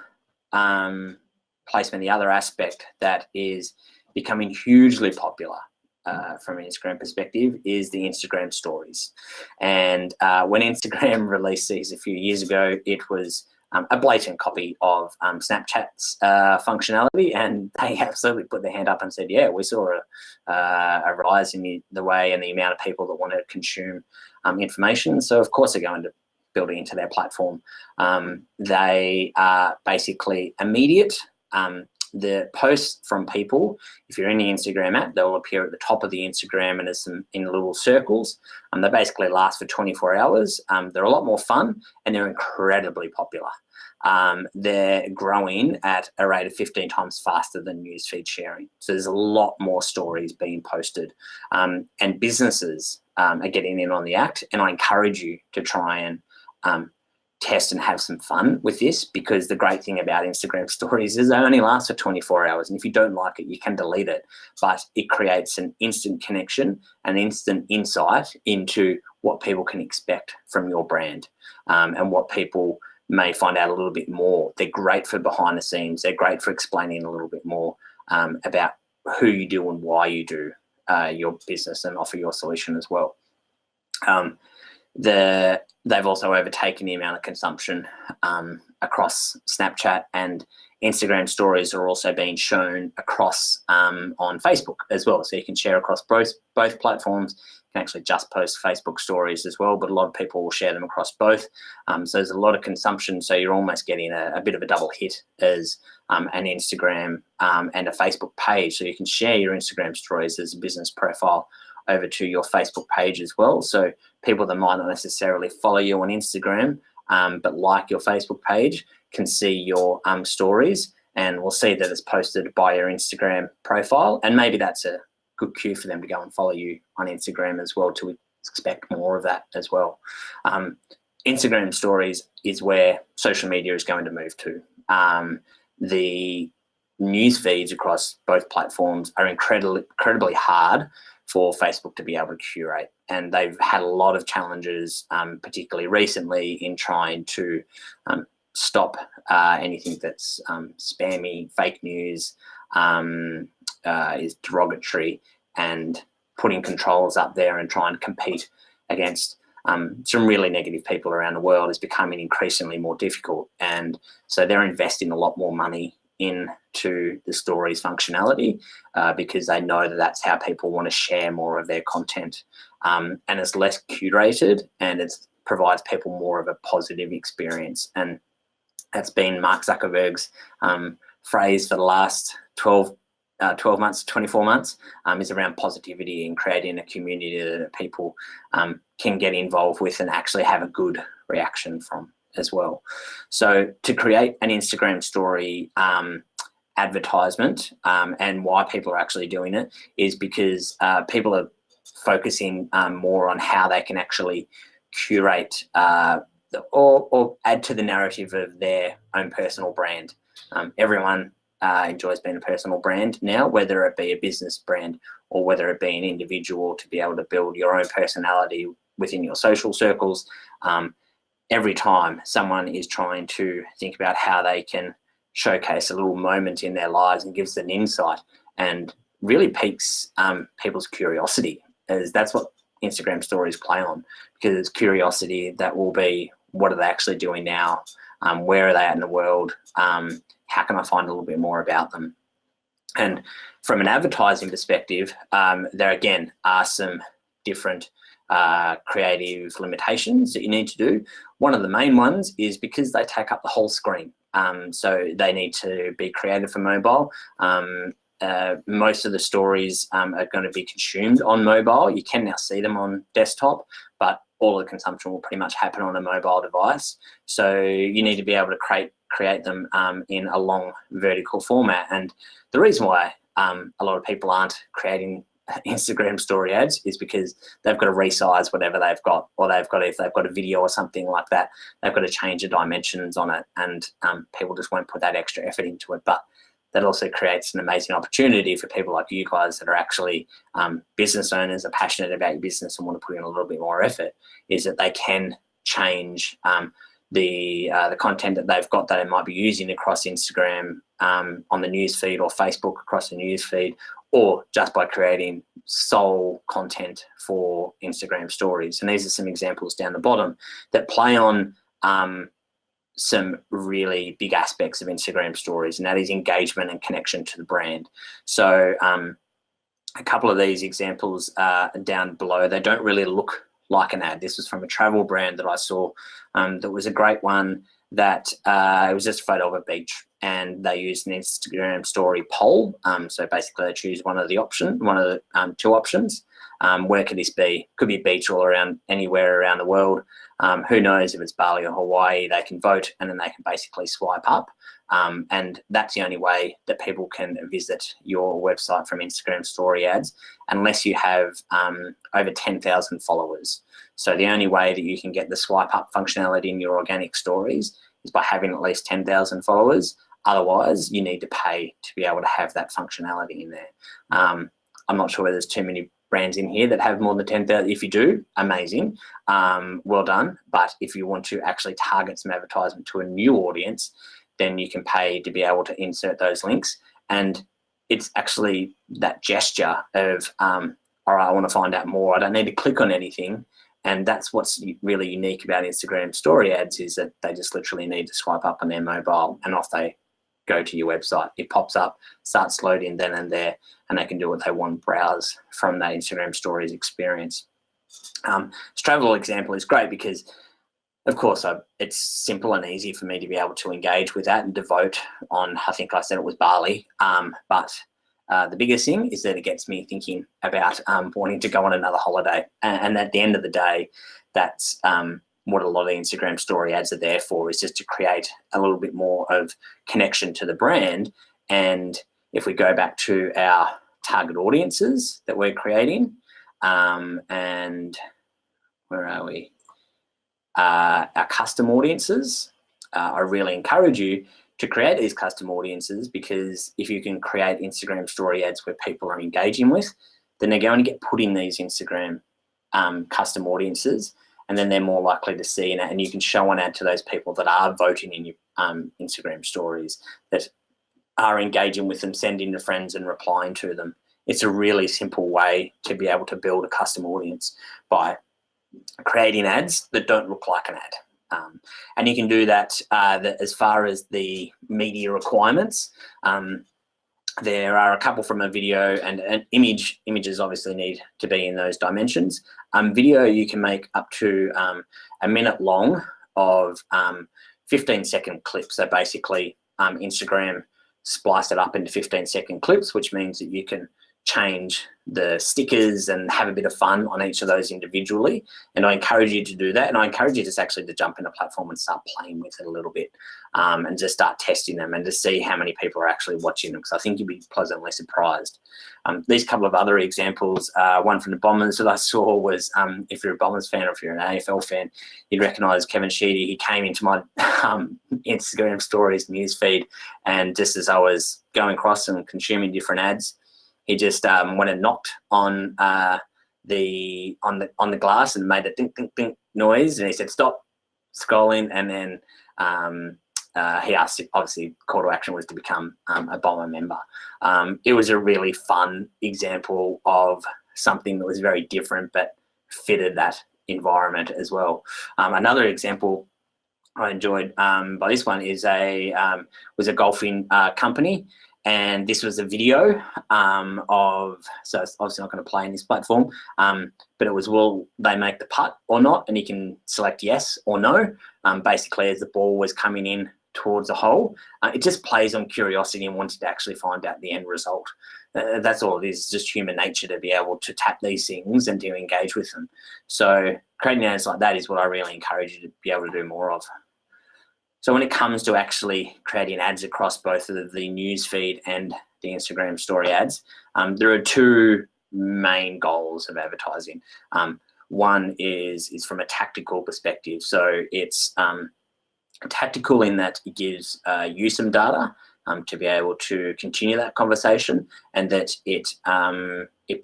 Speaker 1: placement, the other aspect that is becoming hugely popular from an Instagram perspective is the Instagram stories. And when Instagram released these a few years ago, it was a blatant copy of Snapchat's functionality, and they absolutely put their hand up and said, yeah, we saw a rise in the way and the amount of people that want to consume information. So of course they're going to build it into their platform. They are basically immediate. the posts from people, if you're in the Instagram app, they'll appear at the top of the Instagram and as some in little circles. They basically last for 24 hours. They're a lot more fun and they're incredibly popular. They're growing at a rate of 15 times faster than newsfeed sharing. So there's a lot more stories being posted, and businesses are getting in on the act. And I encourage you to try and test and have some fun with this, because the great thing about Instagram stories is they only last for 24 hours. And if you don't like it, you can delete it, but it creates an instant connection, an instant insight into what people can expect from your brand, and what people may find out a little bit more. They're great for behind the scenes. They're great for explaining a little bit more about who you do and why you do your business and offer your solution as well. They've also overtaken the amount of consumption across Snapchat, and Instagram stories are also being shown across on Facebook as well. So you can share across both platforms. You can actually just post Facebook stories as well, but a lot of people will share them across both. So there's a lot of consumption. So you're almost getting a bit of a double hit as an Instagram and a Facebook page. So you can share your Instagram stories as a business profile over to your Facebook page as well. So people that might not necessarily follow you on Instagram, but like your Facebook page, can see your stories and will see that it's posted by your Instagram profile. And maybe that's a good cue for them to go and follow you on Instagram as well, to expect more of that as well. Instagram stories is where social media is going to move to. The news feeds across both platforms are incredibly hard for Facebook to be able to curate. And they've had a lot of challenges, particularly recently, in trying to stop anything that's spammy, fake news, is derogatory, and putting controls up there and trying to compete against some really negative people around the world is becoming increasingly more difficult. And so they're investing a lot more money into the stories functionality because they know that that's how people want to share more of their content, and it's less curated, and it provides people more of a positive experience. And that's been Mark Zuckerberg's phrase for the last 12 months, 24 months, is around positivity and creating a community that people can get involved with and actually have a good reaction from as well. So to create an Instagram story advertisement, and why people are actually doing it, is because people are focusing more on how they can actually curate or add to the narrative of their own personal brand. Everyone enjoys being a personal brand now, whether it be a business brand or whether it be an individual, to be able to build your own personality within your social circles. Every time someone is trying to think about how they can showcase a little moment in their lives and gives them insight and really piques people's curiosity, as that's what Instagram stories play on, because it's curiosity that will be, what are they actually doing now? Where are they at in the world? How can I find a little bit more about them? And from an advertising perspective, there again are some different creative limitations that you need to do. One of the main ones is because they take up the whole screen. So they need to be created for mobile. Most of the stories are going to be consumed on mobile. You can now see them on desktop, but all the consumption will pretty much happen on a mobile device. So you need to be able to create them in a long vertical format. And the reason why a lot of people aren't creating Instagram story ads is because they've got to resize whatever they've got, or if they've got a video or something like that, they've got to change the dimensions on it, and people just won't put that extra effort into it. But that also creates an amazing opportunity for people like you guys that are actually business owners, are passionate about your business and want to put in a little bit more effort, is that they can change the content that they've got that they might be using across Instagram on the news feed, or Facebook across the news feed, or just by creating sole content for Instagram stories. And these are some examples down the bottom that play on some really big aspects of Instagram stories, and that is engagement and connection to the brand. So a couple of these examples down below, they don't really look like an ad. This was from a travel brand that I saw that was a great one. that it was just a photo of a beach, and they used an Instagram story poll. So basically they choose one of the two options. Where could this be? Could be a beach all around, anywhere around the world. Who knows if it's Bali or Hawaii? They can vote, and then they can basically swipe up. And that's the only way that people can visit your website from Instagram story ads, unless you have over 10,000 followers. So the only way that you can get the swipe up functionality in your organic stories is by having at least 10,000 followers. Otherwise, you need to pay to be able to have that functionality in there. I'm not sure whether there's too many brands in here that have more than 10,000. If you do, amazing, well done. But if you want to actually target some advertisement to a new audience, then you can pay to be able to insert those links. And it's actually that gesture of, all right, I want to find out more. I don't need to click on anything. And that's what's really unique about Instagram story ads, is that they just literally need to swipe up on their mobile and off they go to your website. It pops up, starts loading then and there, and they can do what they want, browse from that Instagram stories experience. This travel example is great because, of course, it's simple and easy for me to be able to engage with that and devote on, I think I said it was Bali. But the biggest thing is that it gets me thinking about wanting to go on another holiday. And at the end of the day, that's what a lot of Instagram story ads are there for, is just to create a little bit more of connection to the brand. And if we go back to our target audiences that we're creating, and where are we? Our custom audiences, I really encourage you to create these custom audiences, because if you can create Instagram story ads where people are engaging with, then they're going to get put in these Instagram custom audiences, and then they're more likely to see it, and you can show an ad to those people that are voting in your Instagram stories, that are engaging with them, sending to friends and replying to them. It's a really simple way to be able to build a custom audience by creating ads that don't look like an ad. And you can do that, as far as the media requirements. There are a couple from a video, and images obviously need to be in those dimensions. Video, you can make up to a minute long of 15-second clips. So basically Instagram spliced it up into 15-second clips, which means that you can change the stickers and have a bit of fun on each of those individually. And I encourage you to do that. And I encourage you just actually to jump in a platform and start playing with it a little bit, and just start testing them and to see how many people are actually watching them, because I think you'll be pleasantly surprised. These couple of other examples, one from the Bombers that I saw was, if you're a Bombers fan or if you're an AFL fan, you'd recognise Kevin Sheedy. He came into my Instagram stories newsfeed, and just as I was going across and consuming different ads, he just went and knocked on the glass and made a dink dink dink noise, and he said stop scrolling, and then he asked, obviously call to action was to become a Bomber member. It was a really fun example of something that was very different but fitted that environment as well. Another example I enjoyed by this one is was a golfing company. And this was a video so it's obviously not going to play in this platform, but it was, will they make the putt or not? And you can select yes or no, basically as the ball was coming in towards the hole. It just plays on curiosity and wanting to actually find out the end result. That's all it is, just human nature to be able to tap these things and to engage with them. So creating ads like that is what I really encourage you to be able to do more of. So when it comes to actually creating ads across both of the newsfeed and the Instagram story ads, there are two main goals of advertising. One is from a tactical perspective. So it's tactical in that it gives you some data to be able to continue that conversation, and that it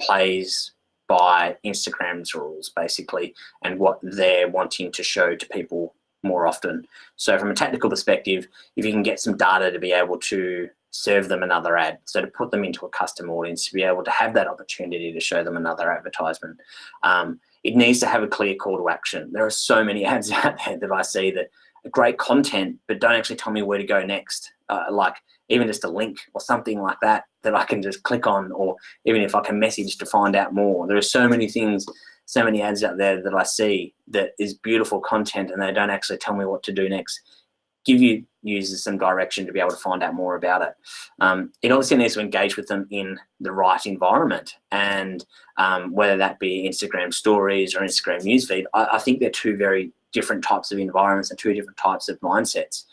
Speaker 1: plays by Instagram's rules basically, and what they're wanting to show to people more often. So from a technical perspective, if you can get some data to be able to serve them another ad, so to put them into a custom audience, to be able to have that opportunity to show them another advertisement, it needs to have a clear call to action. There are so many ads out there that I see that are great content but don't actually tell me where to go next, like even just a link or something like that I can just click on, or even if I can message to find out more. There are so many things, so many ads out there that I see that is beautiful content and they don't actually tell me what to do next. give you users some direction to be able to find out more about it. It obviously needs to engage with them in the right environment, and whether that be Instagram stories or Instagram newsfeed, I think they're two very different types of environments and two different types of mindsets.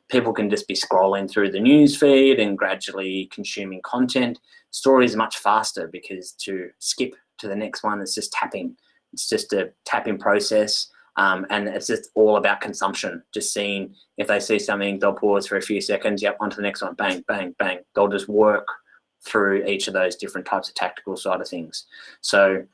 Speaker 1: People can just be scrolling through the newsfeed and gradually consuming content. Stories are much faster, because to skip to the next one, it's just tapping. It's just a tapping process. And it's just all about consumption. Just seeing, if they see something, they'll pause for a few seconds, yep, onto the next one, bang, bang, bang. They'll just work through each of those different types of tactical side of things. So,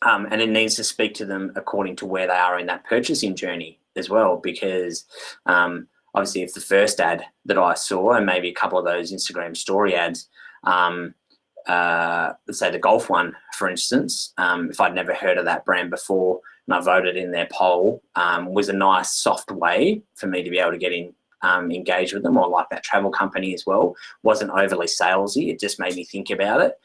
Speaker 1: and it needs to speak to them according to where they are in that purchasing journey as well, because obviously if the first ad that I saw, and maybe a couple of those Instagram story ads, let's say the golf one, for instance, if I'd never heard of that brand before and I voted in their poll, was a nice soft way for me to be able to get in, engage with them, or like that travel company as well. Wasn't overly salesy, it just made me think about it.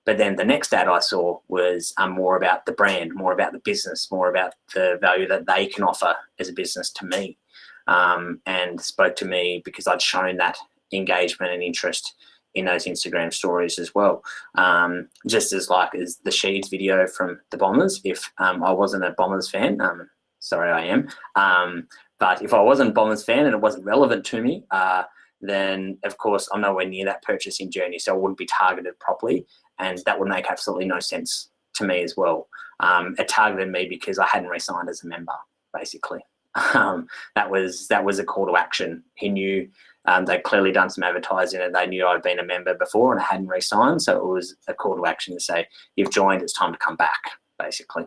Speaker 1: But then the next ad I saw was more about the brand, more about the business, more about the value that they can offer as a business to me, and spoke to me because I'd shown that engagement and interest in those Instagram stories as well. Just as like as the Sheeds video from the Bombers, if I wasn't a Bombers fan, sorry I am, but if I wasn't a Bombers fan and it wasn't relevant to me, then of course I'm nowhere near that purchasing journey, so I wouldn't be targeted properly, and that would make absolutely no sense to me as well. It targeted me because I hadn't re-signed as a member, basically. That was a call to action. He knew they'd clearly done some advertising and they knew I'd been a member before and I hadn't re-signed, so it was a call to action to say, you've joined, it's time to come back, basically.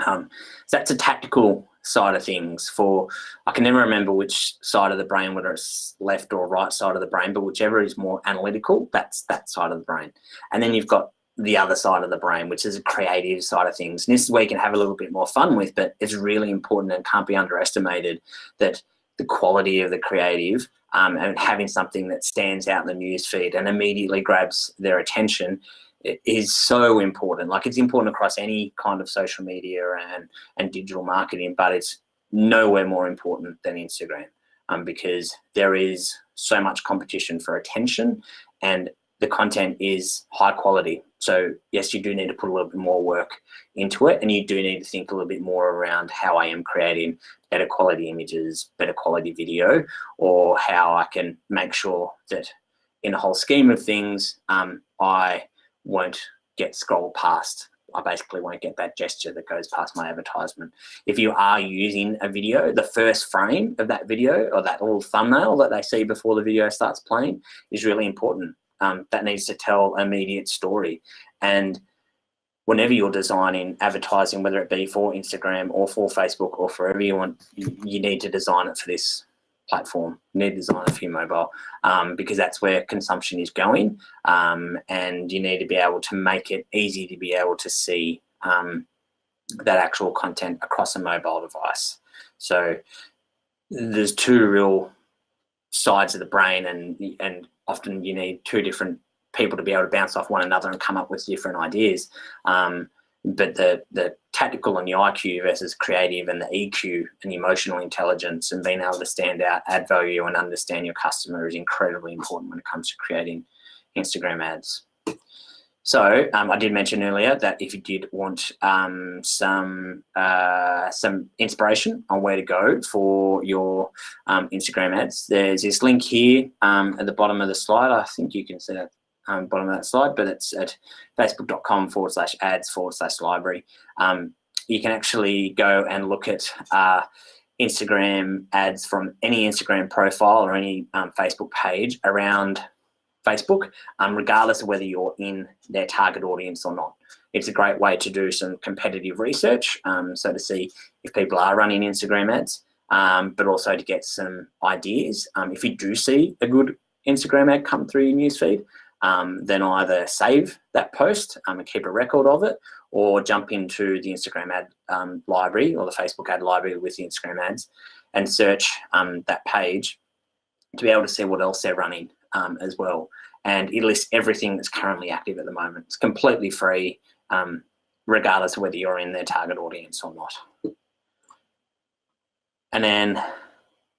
Speaker 1: So that's a tactical side of things. For, I can never remember which side of the brain, whether it's left or right side of the brain, but whichever is more analytical, that's that side of the brain. And then you've got the other side of the brain, which is a creative side of things. And this is where you can have a little bit more fun with, but it's really important and can't be underestimated that the quality of the creative, and having something that stands out in the news feed and immediately grabs their attention is so important. Like, it's important across any kind of social media and digital marketing, but it's nowhere more important than Instagram, because there is so much competition for attention and the content is high quality. So yes, you do need to put a little bit more work into it, and you do need to think a little bit more around how I am creating better quality images, better quality video, or how I can make sure that in the whole scheme of things, I won't get scrolled past. I basically won't get that gesture that goes past my advertisement. If you are using a video, the first frame of that video, or that little thumbnail that they see before the video starts playing, is really important. That needs to tell an immediate story. And whenever you're designing advertising, whether it be for Instagram or for Facebook or for wherever you want, you need to design it for this platform. You need to design it for your mobile, because that's where consumption is going, and you need to be able to make it easy to be able to see that actual content across a mobile device. So there's two real sides of the brain, and often you need two different people to be able to bounce off one another and come up with different ideas. But the tactical and the IQ versus creative, and the EQ and the emotional intelligence, and being able to stand out, add value, and understand your customer is incredibly important when it comes to creating Instagram ads. So I did mention earlier that if you did want some inspiration on where to go for your Instagram ads, there's this link here at the bottom of the slide. I think you can see that bottom of that slide, but it's at facebook.com/ads/library. You can actually go and look at Instagram ads from any Instagram profile or any Facebook page around Facebook, regardless of whether you're in their target audience or not. It's a great way to do some competitive research, so to see if people are running Instagram ads, but also to get some ideas. If you do see a good Instagram ad come through your newsfeed, then either save that post and keep a record of it, or jump into the Instagram ad library or the Facebook ad library with the Instagram ads and search that page to be able to see what else they're running as well. And it lists everything that's currently active at the moment. It's completely free, regardless of whether you're in their target audience or not. And then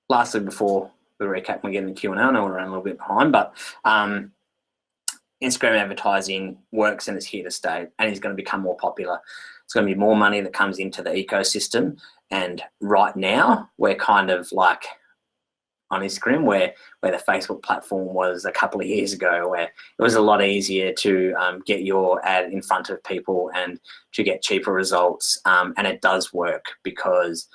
Speaker 1: lastly, before we recap, we get in the Q&A. I know we're running a little bit behind, but Instagram advertising works and it's here to stay, and it's going to become more popular. It's going to be more money that comes into the ecosystem. And right now, we're kind of like on Instagram where the Facebook platform was a couple of years ago, where it was a lot easier to get your ad in front of people and to get cheaper results. And it does work because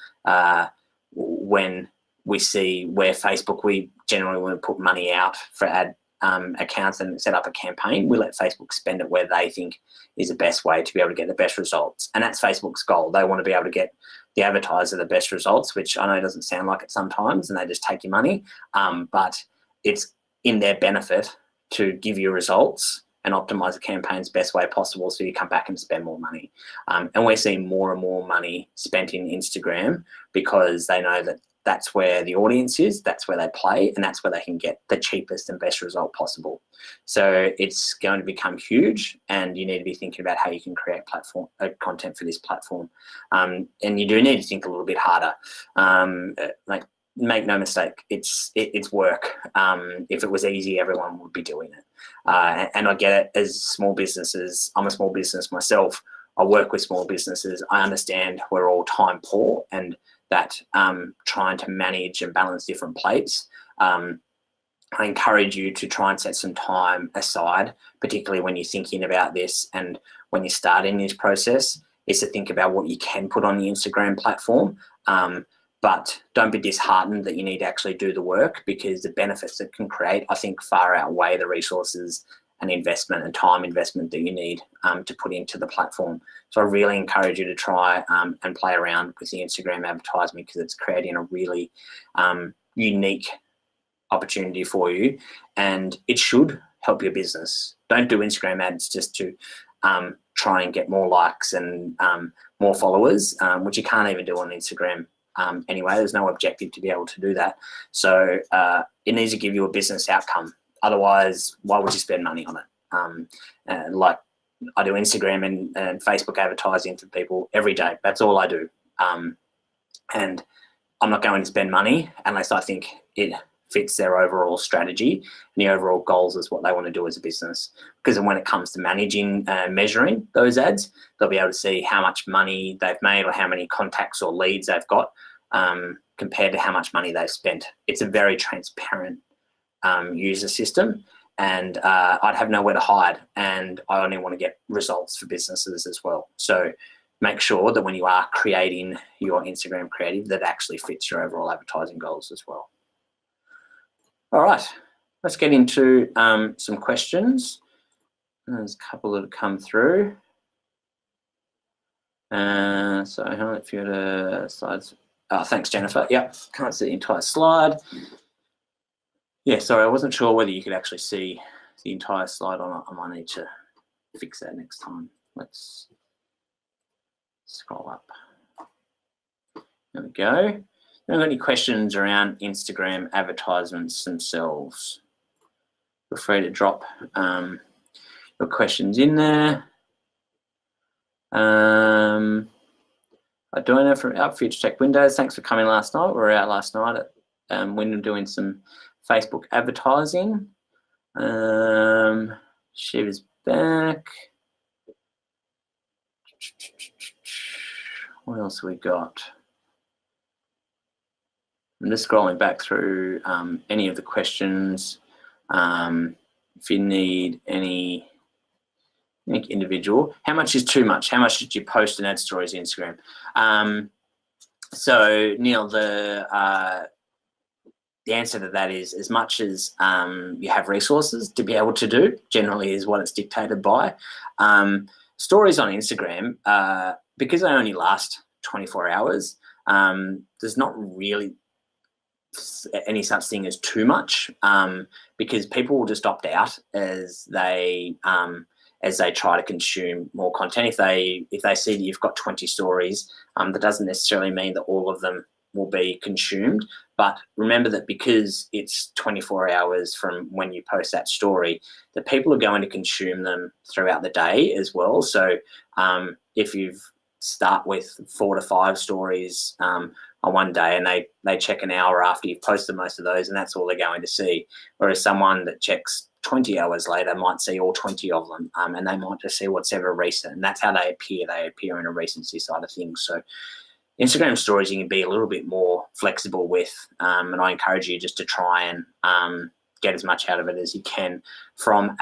Speaker 1: when we see where Facebook, we generally want to put money out for ad accounts and set up a campaign, we let Facebook spend it where they think is the best way to be able to get the best results. And that's Facebook's goal. They want to be able to get the advertiser the best results, which I know doesn't sound like it sometimes, and they just take your money. But it's in their benefit to give you results and optimize the campaign's best way possible so you come back and spend more money. And we're seeing more and more money spent in Instagram because they know that that's where the audience is, that's where they play, and that's where they can get the cheapest and best result possible. So it's going to become huge, and you need to be thinking about how you can create content for this platform. And you do need to think a little bit harder. Like, make no mistake, it's work. If it was easy, everyone would be doing it. And I get it as small businesses. I'm a small business myself. I work with small businesses. I understand we're all time poor, and that trying to manage and balance different plates. I encourage you to try and set some time aside, particularly when you're thinking about this and when you're starting this process, is to think about what you can put on the Instagram platform. But don't be disheartened that you need to actually do the work, because the benefits it can create, I think, far outweigh the resources and investment and time investment that you need to put into the platform. So I really encourage you to try and play around with the Instagram advertising, because it's creating a really unique opportunity for you, and it should help your business. Don't do Instagram ads just to try and get more likes and more followers, which you can't even do on Instagram anyway. There's no objective to be able to do that. So it needs to give you a business outcome. Otherwise, why would you spend money on it? Like, I do Instagram and Facebook advertising to people every day. That's all I do. And I'm not going to spend money unless I think it fits their overall strategy and the overall goals is what they want to do as a business. Because when it comes to managing, measuring those ads, they'll be able to see how much money they've made or how many contacts or leads they've got compared to how much money they've spent. It's a very transparent user system, and I'd have nowhere to hide, and I only want to get results for businesses as well. So make sure that when you are creating your Instagram creative, that actually fits your overall advertising goals as well. All right, let's get into some questions. There's a couple that have come through. So hang on, if you go to slides. Oh, thanks, Jennifer. Yep, can't see the entire slide. Yeah, sorry, I wasn't sure whether you could actually see the entire slide or not. I might need to fix that next time. Let's scroll up. There we go. Have you got any questions around Instagram advertisements themselves? Feel free to drop your questions in there. I don't know from out Future Tech Windows. Thanks for coming last night. We were out last night at Wyndham doing some Facebook advertising. Shiva's back. What else have we got? I'm just scrolling back through any of the questions. If you need any individual, how much is too much? How much did you post and add stories on Instagram? So Neil, the answer to that is as much as you have resources to be able to do, generally is what it's dictated by. Stories on Instagram, because they only last 24 hours, there's not really any such thing as too much, because people will just opt out as they try to consume more content. If they see that you've got 20 stories, that doesn't necessarily mean that all of them will be consumed. But remember that because it's 24 hours from when you post that story, that people are going to consume them throughout the day as well. So if you start with 4 to 5 stories on one day, and they check an hour after you've posted most of those, and that's all they're going to see. Whereas someone that checks 20 hours later might see all 20 of them, and they might just see what's ever recent, and that's how they appear. They appear in a recency side of things. So Instagram stories you can be a little bit more flexible with, and I encourage you just to try and get as much out of it as you can from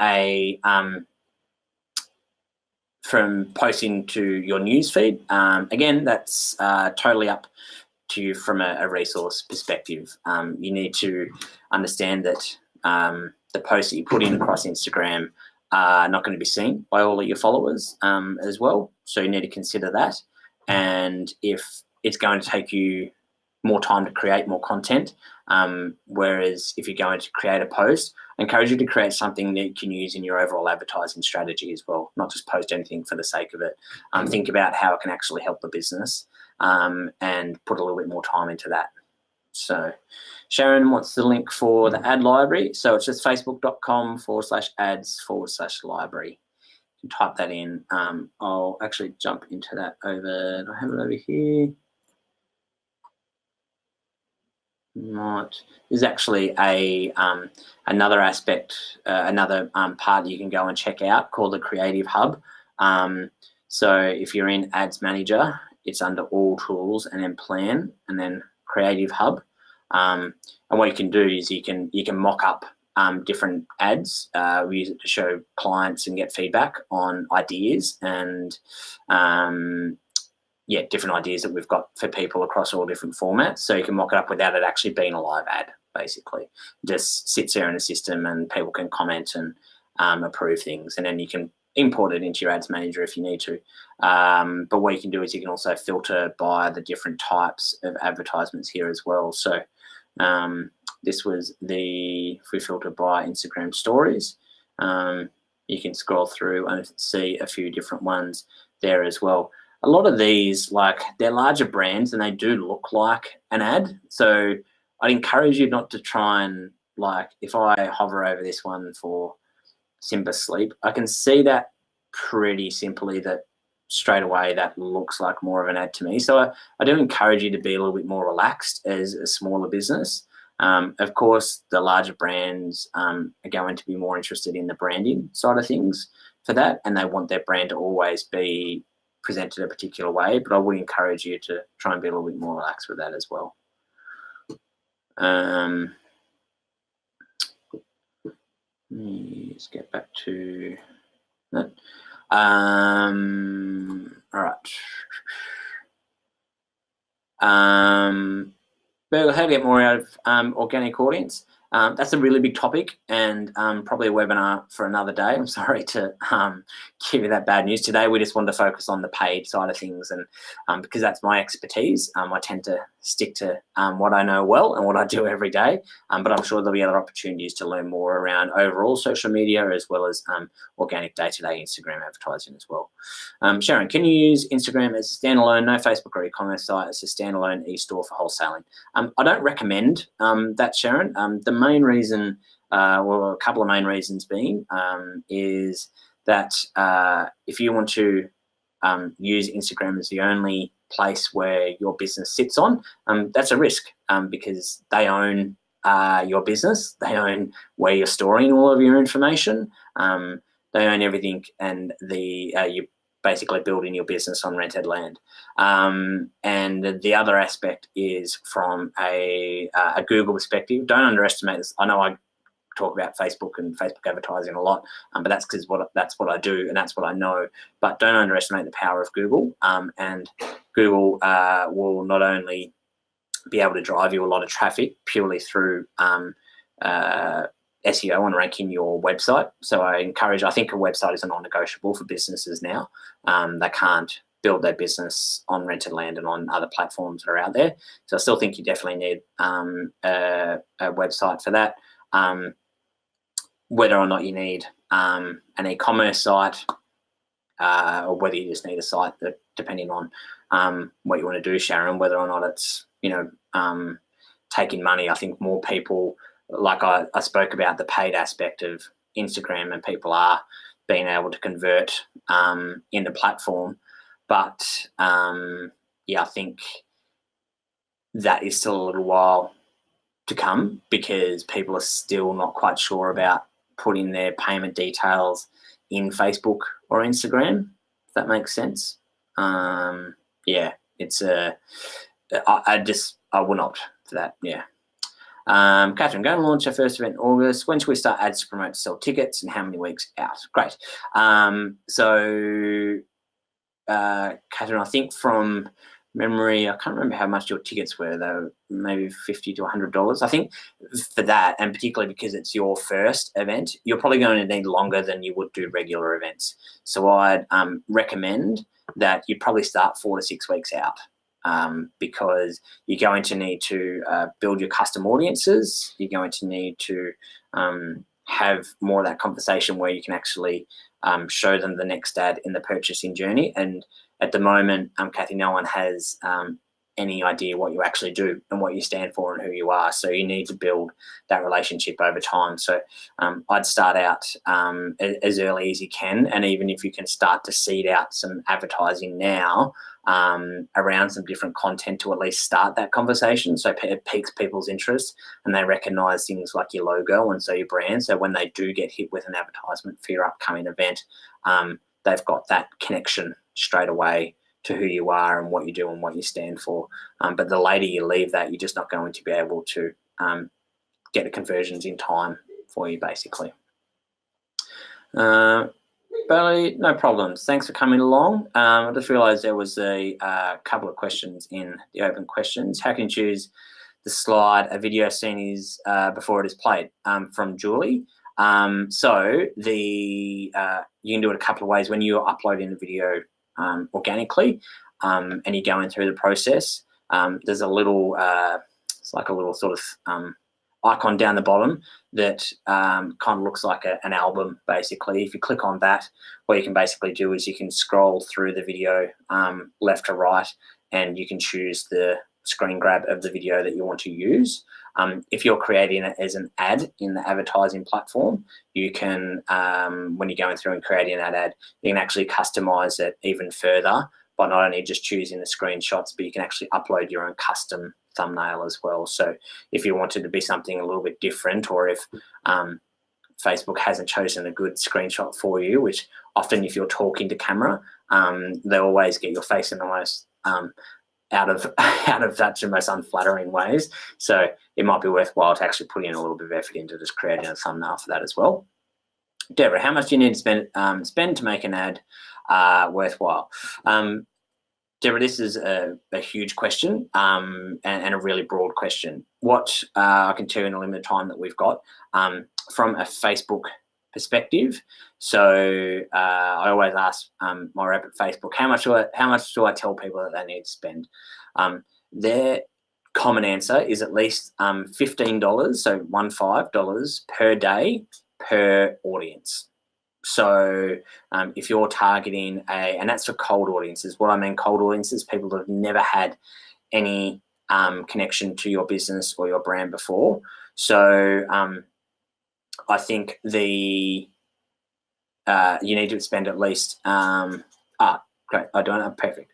Speaker 1: posting to your newsfeed. Again, that's totally up to you from a resource perspective. You need to understand that the posts that you put in across Instagram are not going to be seen by all of your followers as well. So you need to consider that. And if it's going to take you more time to create more content, whereas if you're going to create a post, I encourage you to create something that you can use in your overall advertising strategy as well, not just post anything for the sake of it. Think about how it can actually help the business and put a little bit more time into that. So Sharon, what's the link for the ad library? So it's just facebook.com/ads/library. You can type that in. I'll actually jump into that over, I have it over here. Right. There's actually another aspect, another part you can go and check out called the Creative Hub. So if you're in Ads Manager, it's under All Tools and then Plan and then Creative Hub. And what you can do is you can mock up different ads. We use it to show clients and get feedback on ideas and different ideas that we've got for people across all different formats. So you can mock it up without it actually being a live ad, basically. It just sits there in a system and people can comment and approve things. And then you can import it into your ads manager if you need to. But what you can do is you can also filter by the different types of advertisements here as well. So this was if we filter by Instagram stories, you can scroll through and see a few different ones there as well. A lot of these, they're larger brands and they do look like an ad. So I'd encourage you not to try and, if I hover over this one for Simba Sleep, I can see that pretty simply that straight away that looks like more of an ad to me. So I do encourage you to be a little bit more relaxed as a smaller business. Of course, the larger brands are going to be more interested in the branding side of things for that, and they want their brand to always be presented a particular way, but I would encourage you to try and be a little bit more relaxed with that as well. Let's get back to that. All right. How to get more out of organic audience? That's a really big topic and probably a webinar for another day. I'm sorry to give you that bad news. Today we just wanted to focus on the paid side of things, and because that's my expertise, I tend to stick to what I know well and what I do every day, but I'm sure there'll be other opportunities to learn more around overall social media as well as organic day-to-day Instagram advertising as well. Sharon, can you use Instagram as a standalone, no Facebook or e-commerce site, as a standalone e-store for wholesaling? I don't recommend that, Sharon. The main reason, well, a couple of main reasons being, is that if you want to use Instagram as the only place where your business sits on, that's a risk because they own your business, they own where you're storing all of your information, they own everything, and you basically building your business on rented land. And the other aspect is from a Google perspective. Don't underestimate this. I know I talk about Facebook and Facebook advertising a lot, but that's because that's what I do and that's what I know. But don't underestimate the power of Google. And Google will not only be able to drive you a lot of traffic purely through SEO and ranking your website. So I think a website is a non-negotiable for businesses now. They can't build their business on rented land and on other platforms that are out there. So I still think you definitely need a website for that. Whether or not you need an e-commerce site or whether you just need a site that, depending on what you want to do, Sharon, whether or not it's, taking money. I think more people, like I spoke about the paid aspect of Instagram, and people are being able to convert in the platform. But I think that is still a little while to come because people are still not quite sure about putting their payment details in Facebook or Instagram, if that makes sense. Yeah, it's I will not for that. Yeah. Catherine, going to launch our first event in August. When should we start ads to promote to sell tickets and how many weeks out? Great. Catherine, I think from memory, I can't remember how much your tickets were, though, maybe $50 to $100. I think for that, and particularly because it's your first event, you're probably going to need longer than you would do regular events. So I'd recommend that you probably start 4 to 6 weeks out. Because you're going to need to build your custom audiences. You're going to need to have more of that conversation where you can actually show them the next ad in the purchasing journey. And at the moment, Kathy, no one has any idea what you actually do and what you stand for and who you are. So you need to build that relationship over time. So I'd start out as early as you can. And even if you can start to seed out some advertising now around some different content to at least start that conversation. So it piques people's interest and they recognize things like your logo and so your brand. So when they do get hit with an advertisement for your upcoming event, they've got that connection straight away to who you are and what you do and what you stand for. But the later you leave that, you're just not going to be able to get the conversions in time for you, basically. Bailey, no problems. Thanks for coming along. I just realised there was a couple of questions in the open questions. How can you choose the slide a video scene is before it is played? From Julie. So you can do it a couple of ways. When you're uploading the video organically and you're going through the process, there's a little, it's like a little sort of icon down the bottom that kind of looks like an album, basically. If you click on that, what you can basically do is you can scroll through the video left to right and you can choose the screen grab of the video that you want to use. If you're creating it as an ad in the advertising platform, you can, when you're going through and creating that ad, you can actually customize it even further by not only just choosing the screenshots, but you can actually upload your own custom thumbnail as well. So if you wanted to be something a little bit different, or if Facebook hasn't chosen a good screenshot for you, which often if you're talking to camera, they always get your face in the most out of such the most unflattering ways. So it might be worthwhile to actually put in a little bit of effort into just creating a thumbnail for that as well. Deborah, how much do you need to spend to make an ad worthwhile? Deborah, this is a huge question and a really broad question. What I can tell you in the limited time that we've got from a Facebook perspective. So I always ask my rep at Facebook, how much do I tell people that they need to spend? Their common answer is at least $15, so $15 per day per audience. So if you're targeting and that's for cold audiences. What I mean cold audiences, people that have never had any connection to your business or your brand before. So I think you need to spend at least great, I don't know, perfect.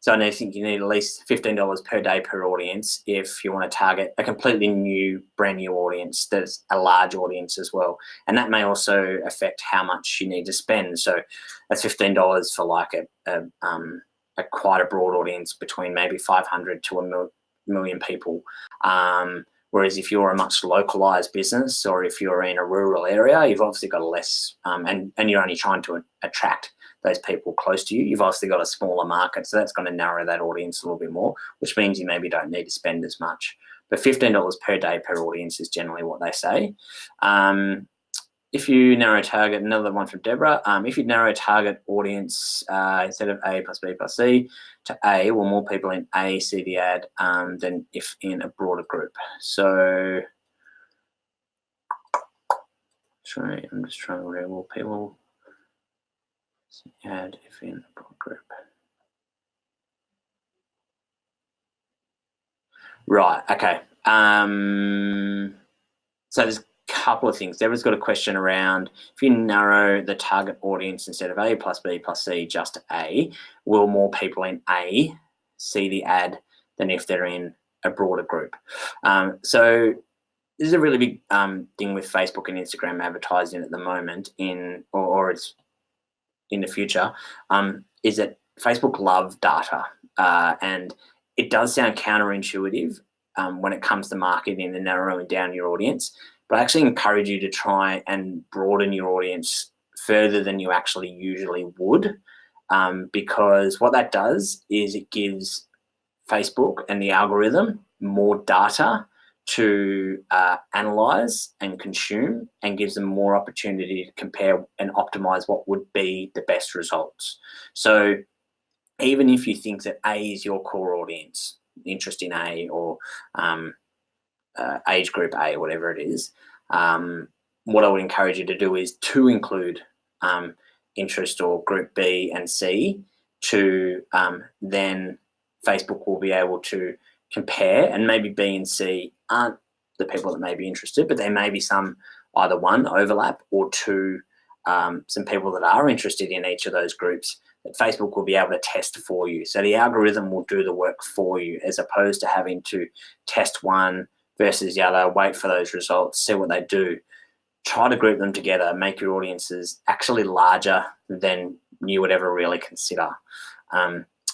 Speaker 1: So I think you need at least $15 per day per audience if you want to target a completely brand new audience that's a large audience as well. And that may also affect how much you need to spend. So that's $15 for like a quite a broad audience between maybe 500 to a million people. Whereas if you're a much localized business or if you're in a rural area, you've obviously got a less, and you're only trying to attract those people close to you, you've obviously got a smaller market. So that's going to narrow that audience a little bit more, which means you maybe don't need to spend as much. But $15 per day per audience is generally what they say. If you narrow target, another one from Deborah, if you narrow target audience instead of A plus B plus C to A, will more people in A see the ad than if in a broader group? So, sorry, I'm just trying to read more people see the ad if in a broad group. Right, okay. So there's couple of things. Deborah's got a question around if you narrow the target audience instead of A plus B plus C just to A, will more people in A see the ad than if they're in a broader group. So this is a really big thing with Facebook and Instagram advertising at the moment, or it's in the future, is that Facebook love data, and it does sound counterintuitive when it comes to marketing and narrowing down your audience, but I actually encourage you to try and broaden your audience further than you actually usually would, because what that does is it gives Facebook and the algorithm more data to analyze and consume, and gives them more opportunity to compare and optimize what would be the best results. So even if you think that A is your core audience, interest in A, or age group A, whatever it is, what I would encourage you to do is to include interest or group B and C, to then Facebook will be able to compare, and maybe B and C aren't the people that may be interested, but there may be some, either one, overlap, or two, some people that are interested in each of those groups that Facebook will be able to test for you. So the algorithm will do the work for you, as opposed to having to test one versus the other, wait for those results, see what they do. Try to group them together, make your audiences actually larger than you would ever really consider.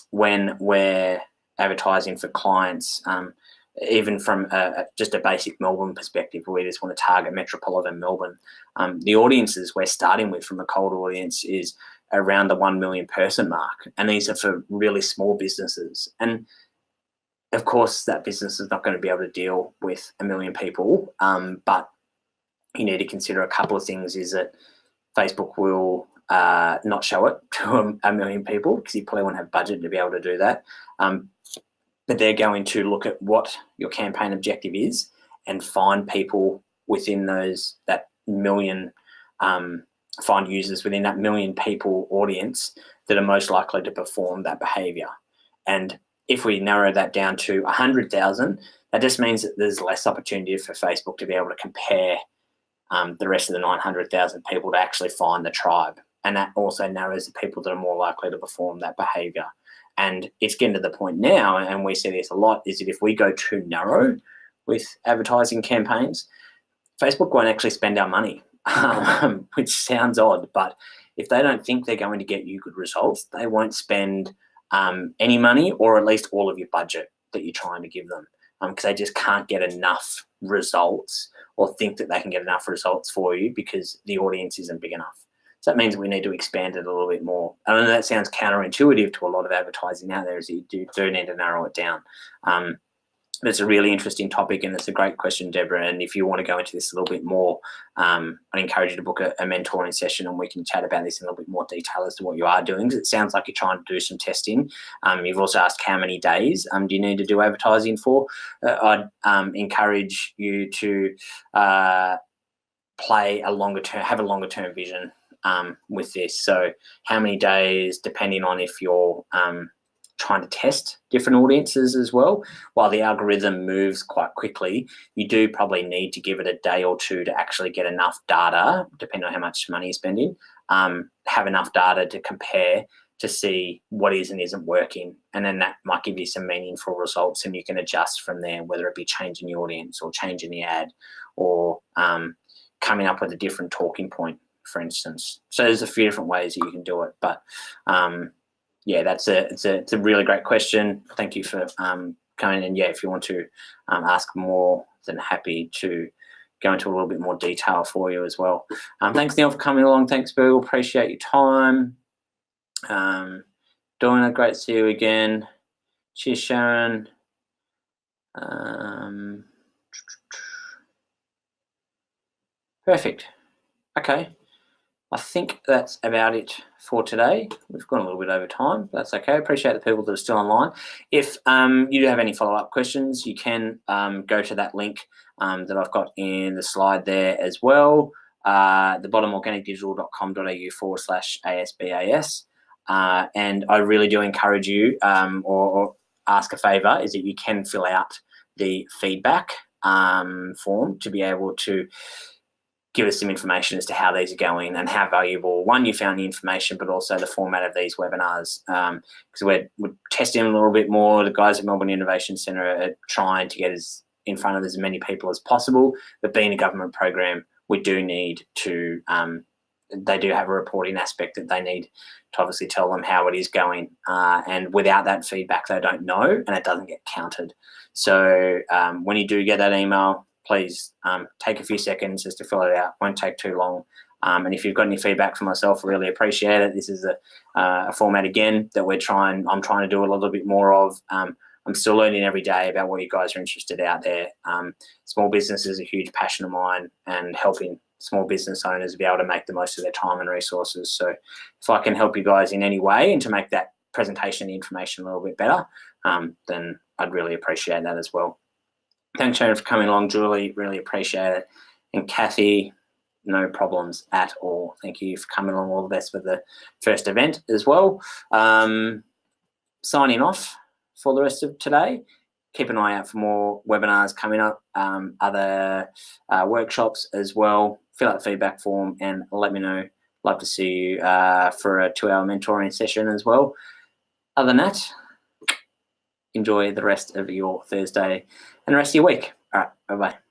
Speaker 1: When we're advertising for clients, even from just a basic Melbourne perspective, where we just want to target metropolitan Melbourne, the audiences we're starting with from a cold audience is around the 1 million person mark, and these are for really small businesses. And of course, that business is not going to be able to deal with 1 million people, but you need to consider a couple of things. Is that Facebook will not show it to 1 million people, because you probably won't have budget to be able to do that. But they're going to look at what your campaign objective is and find people within that million, find users within that 1 million people audience that are most likely to perform that behavior. And if we narrow that down to 100,000, that just means that there's less opportunity for Facebook to be able to compare the rest of the 900,000 people to actually find the tribe. And that also narrows the people that are more likely to perform that behavior. And it's getting to the point now, and we see this a lot, is that if we go too narrow with advertising campaigns, Facebook won't actually spend our money, which sounds odd, but if they don't think they're going to get you good results, they won't spend any money, or at least all of your budget that you're trying to give them, because they just can't get enough results, or think that they can get enough results for you, because the audience isn't big enough. So that means we need to expand it a little bit more. I know that sounds counterintuitive to a lot of advertising out there, is you do need to narrow it down. It's a really interesting topic, and it's a great question, Deborah. And if you want to go into this a little bit more, I'd encourage you to book a mentoring session, and we can chat about this in a little bit more detail as to what you are doing, because it sounds like you're trying to do some testing. You've also asked how many days do you need to do advertising for. I'd encourage you to play a longer term, have a longer term vision with this. So how many days, depending on if you're trying to test different audiences as well. While the algorithm moves quite quickly, you do probably need to give it a day or two to actually get enough data, depending on how much money you're spending, have enough data to compare, to see what is and isn't working. And then that might give you some meaningful results, and you can adjust from there, whether it be changing the audience or changing the ad, or coming up with a different talking point, for instance. So there's a few different ways that you can do it, but yeah, it's a really great question. Thank you for coming in. Yeah, if you want to ask more, then happy to go into a little bit more detail for you as well. Thanks, Neil, for coming along. Thanks, Bill. Appreciate your time. Donna, great to see you again. Cheers, Sharon. Perfect. Okay. I think that's about it for today. We've gone a little bit over time, but that's okay. Appreciate the people that are still online. If you do have any follow-up questions, you can go to that link that I've got in the slide there as well. The bottom, organicdigital.com.au/ASBAS. And I really do encourage you, or ask a favour, is that you can fill out the feedback form to be able to give us some information as to how these are going and how valuable, one, you found the information, but also the format of these webinars, because we're testing a little bit more. The guys at Melbourne Innovation Centre are trying to get in front of as many people as possible. But being a government program, we do need to, they do have a reporting aspect that they need to obviously tell them how it is going. And without that feedback, they don't know, and it doesn't get counted. So when you do get that email, please take a few seconds just to fill it out. Won't take too long. And if you've got any feedback from myself, I really appreciate it. This is a format, again, that I'm trying to do a little bit more of. I'm still learning every day about what you guys are interested out there. Small business is a huge passion of mine, and helping small business owners be able to make the most of their time and resources. So if I can help you guys in any way and to make that presentation information a little bit better, then I'd really appreciate that as well. Thanks, Sharon, for coming along. Julie, really appreciate it. And Kathy, no problems at all. Thank you for coming along. All the best with the first event as well. Signing off for the rest of today. Keep an eye out for more webinars coming up, other workshops as well. Fill out the feedback form and let me know. Love to see you for a 2-hour mentoring session as well. Other than that, enjoy the rest of your Thursday and the rest of your week. All right, bye-bye.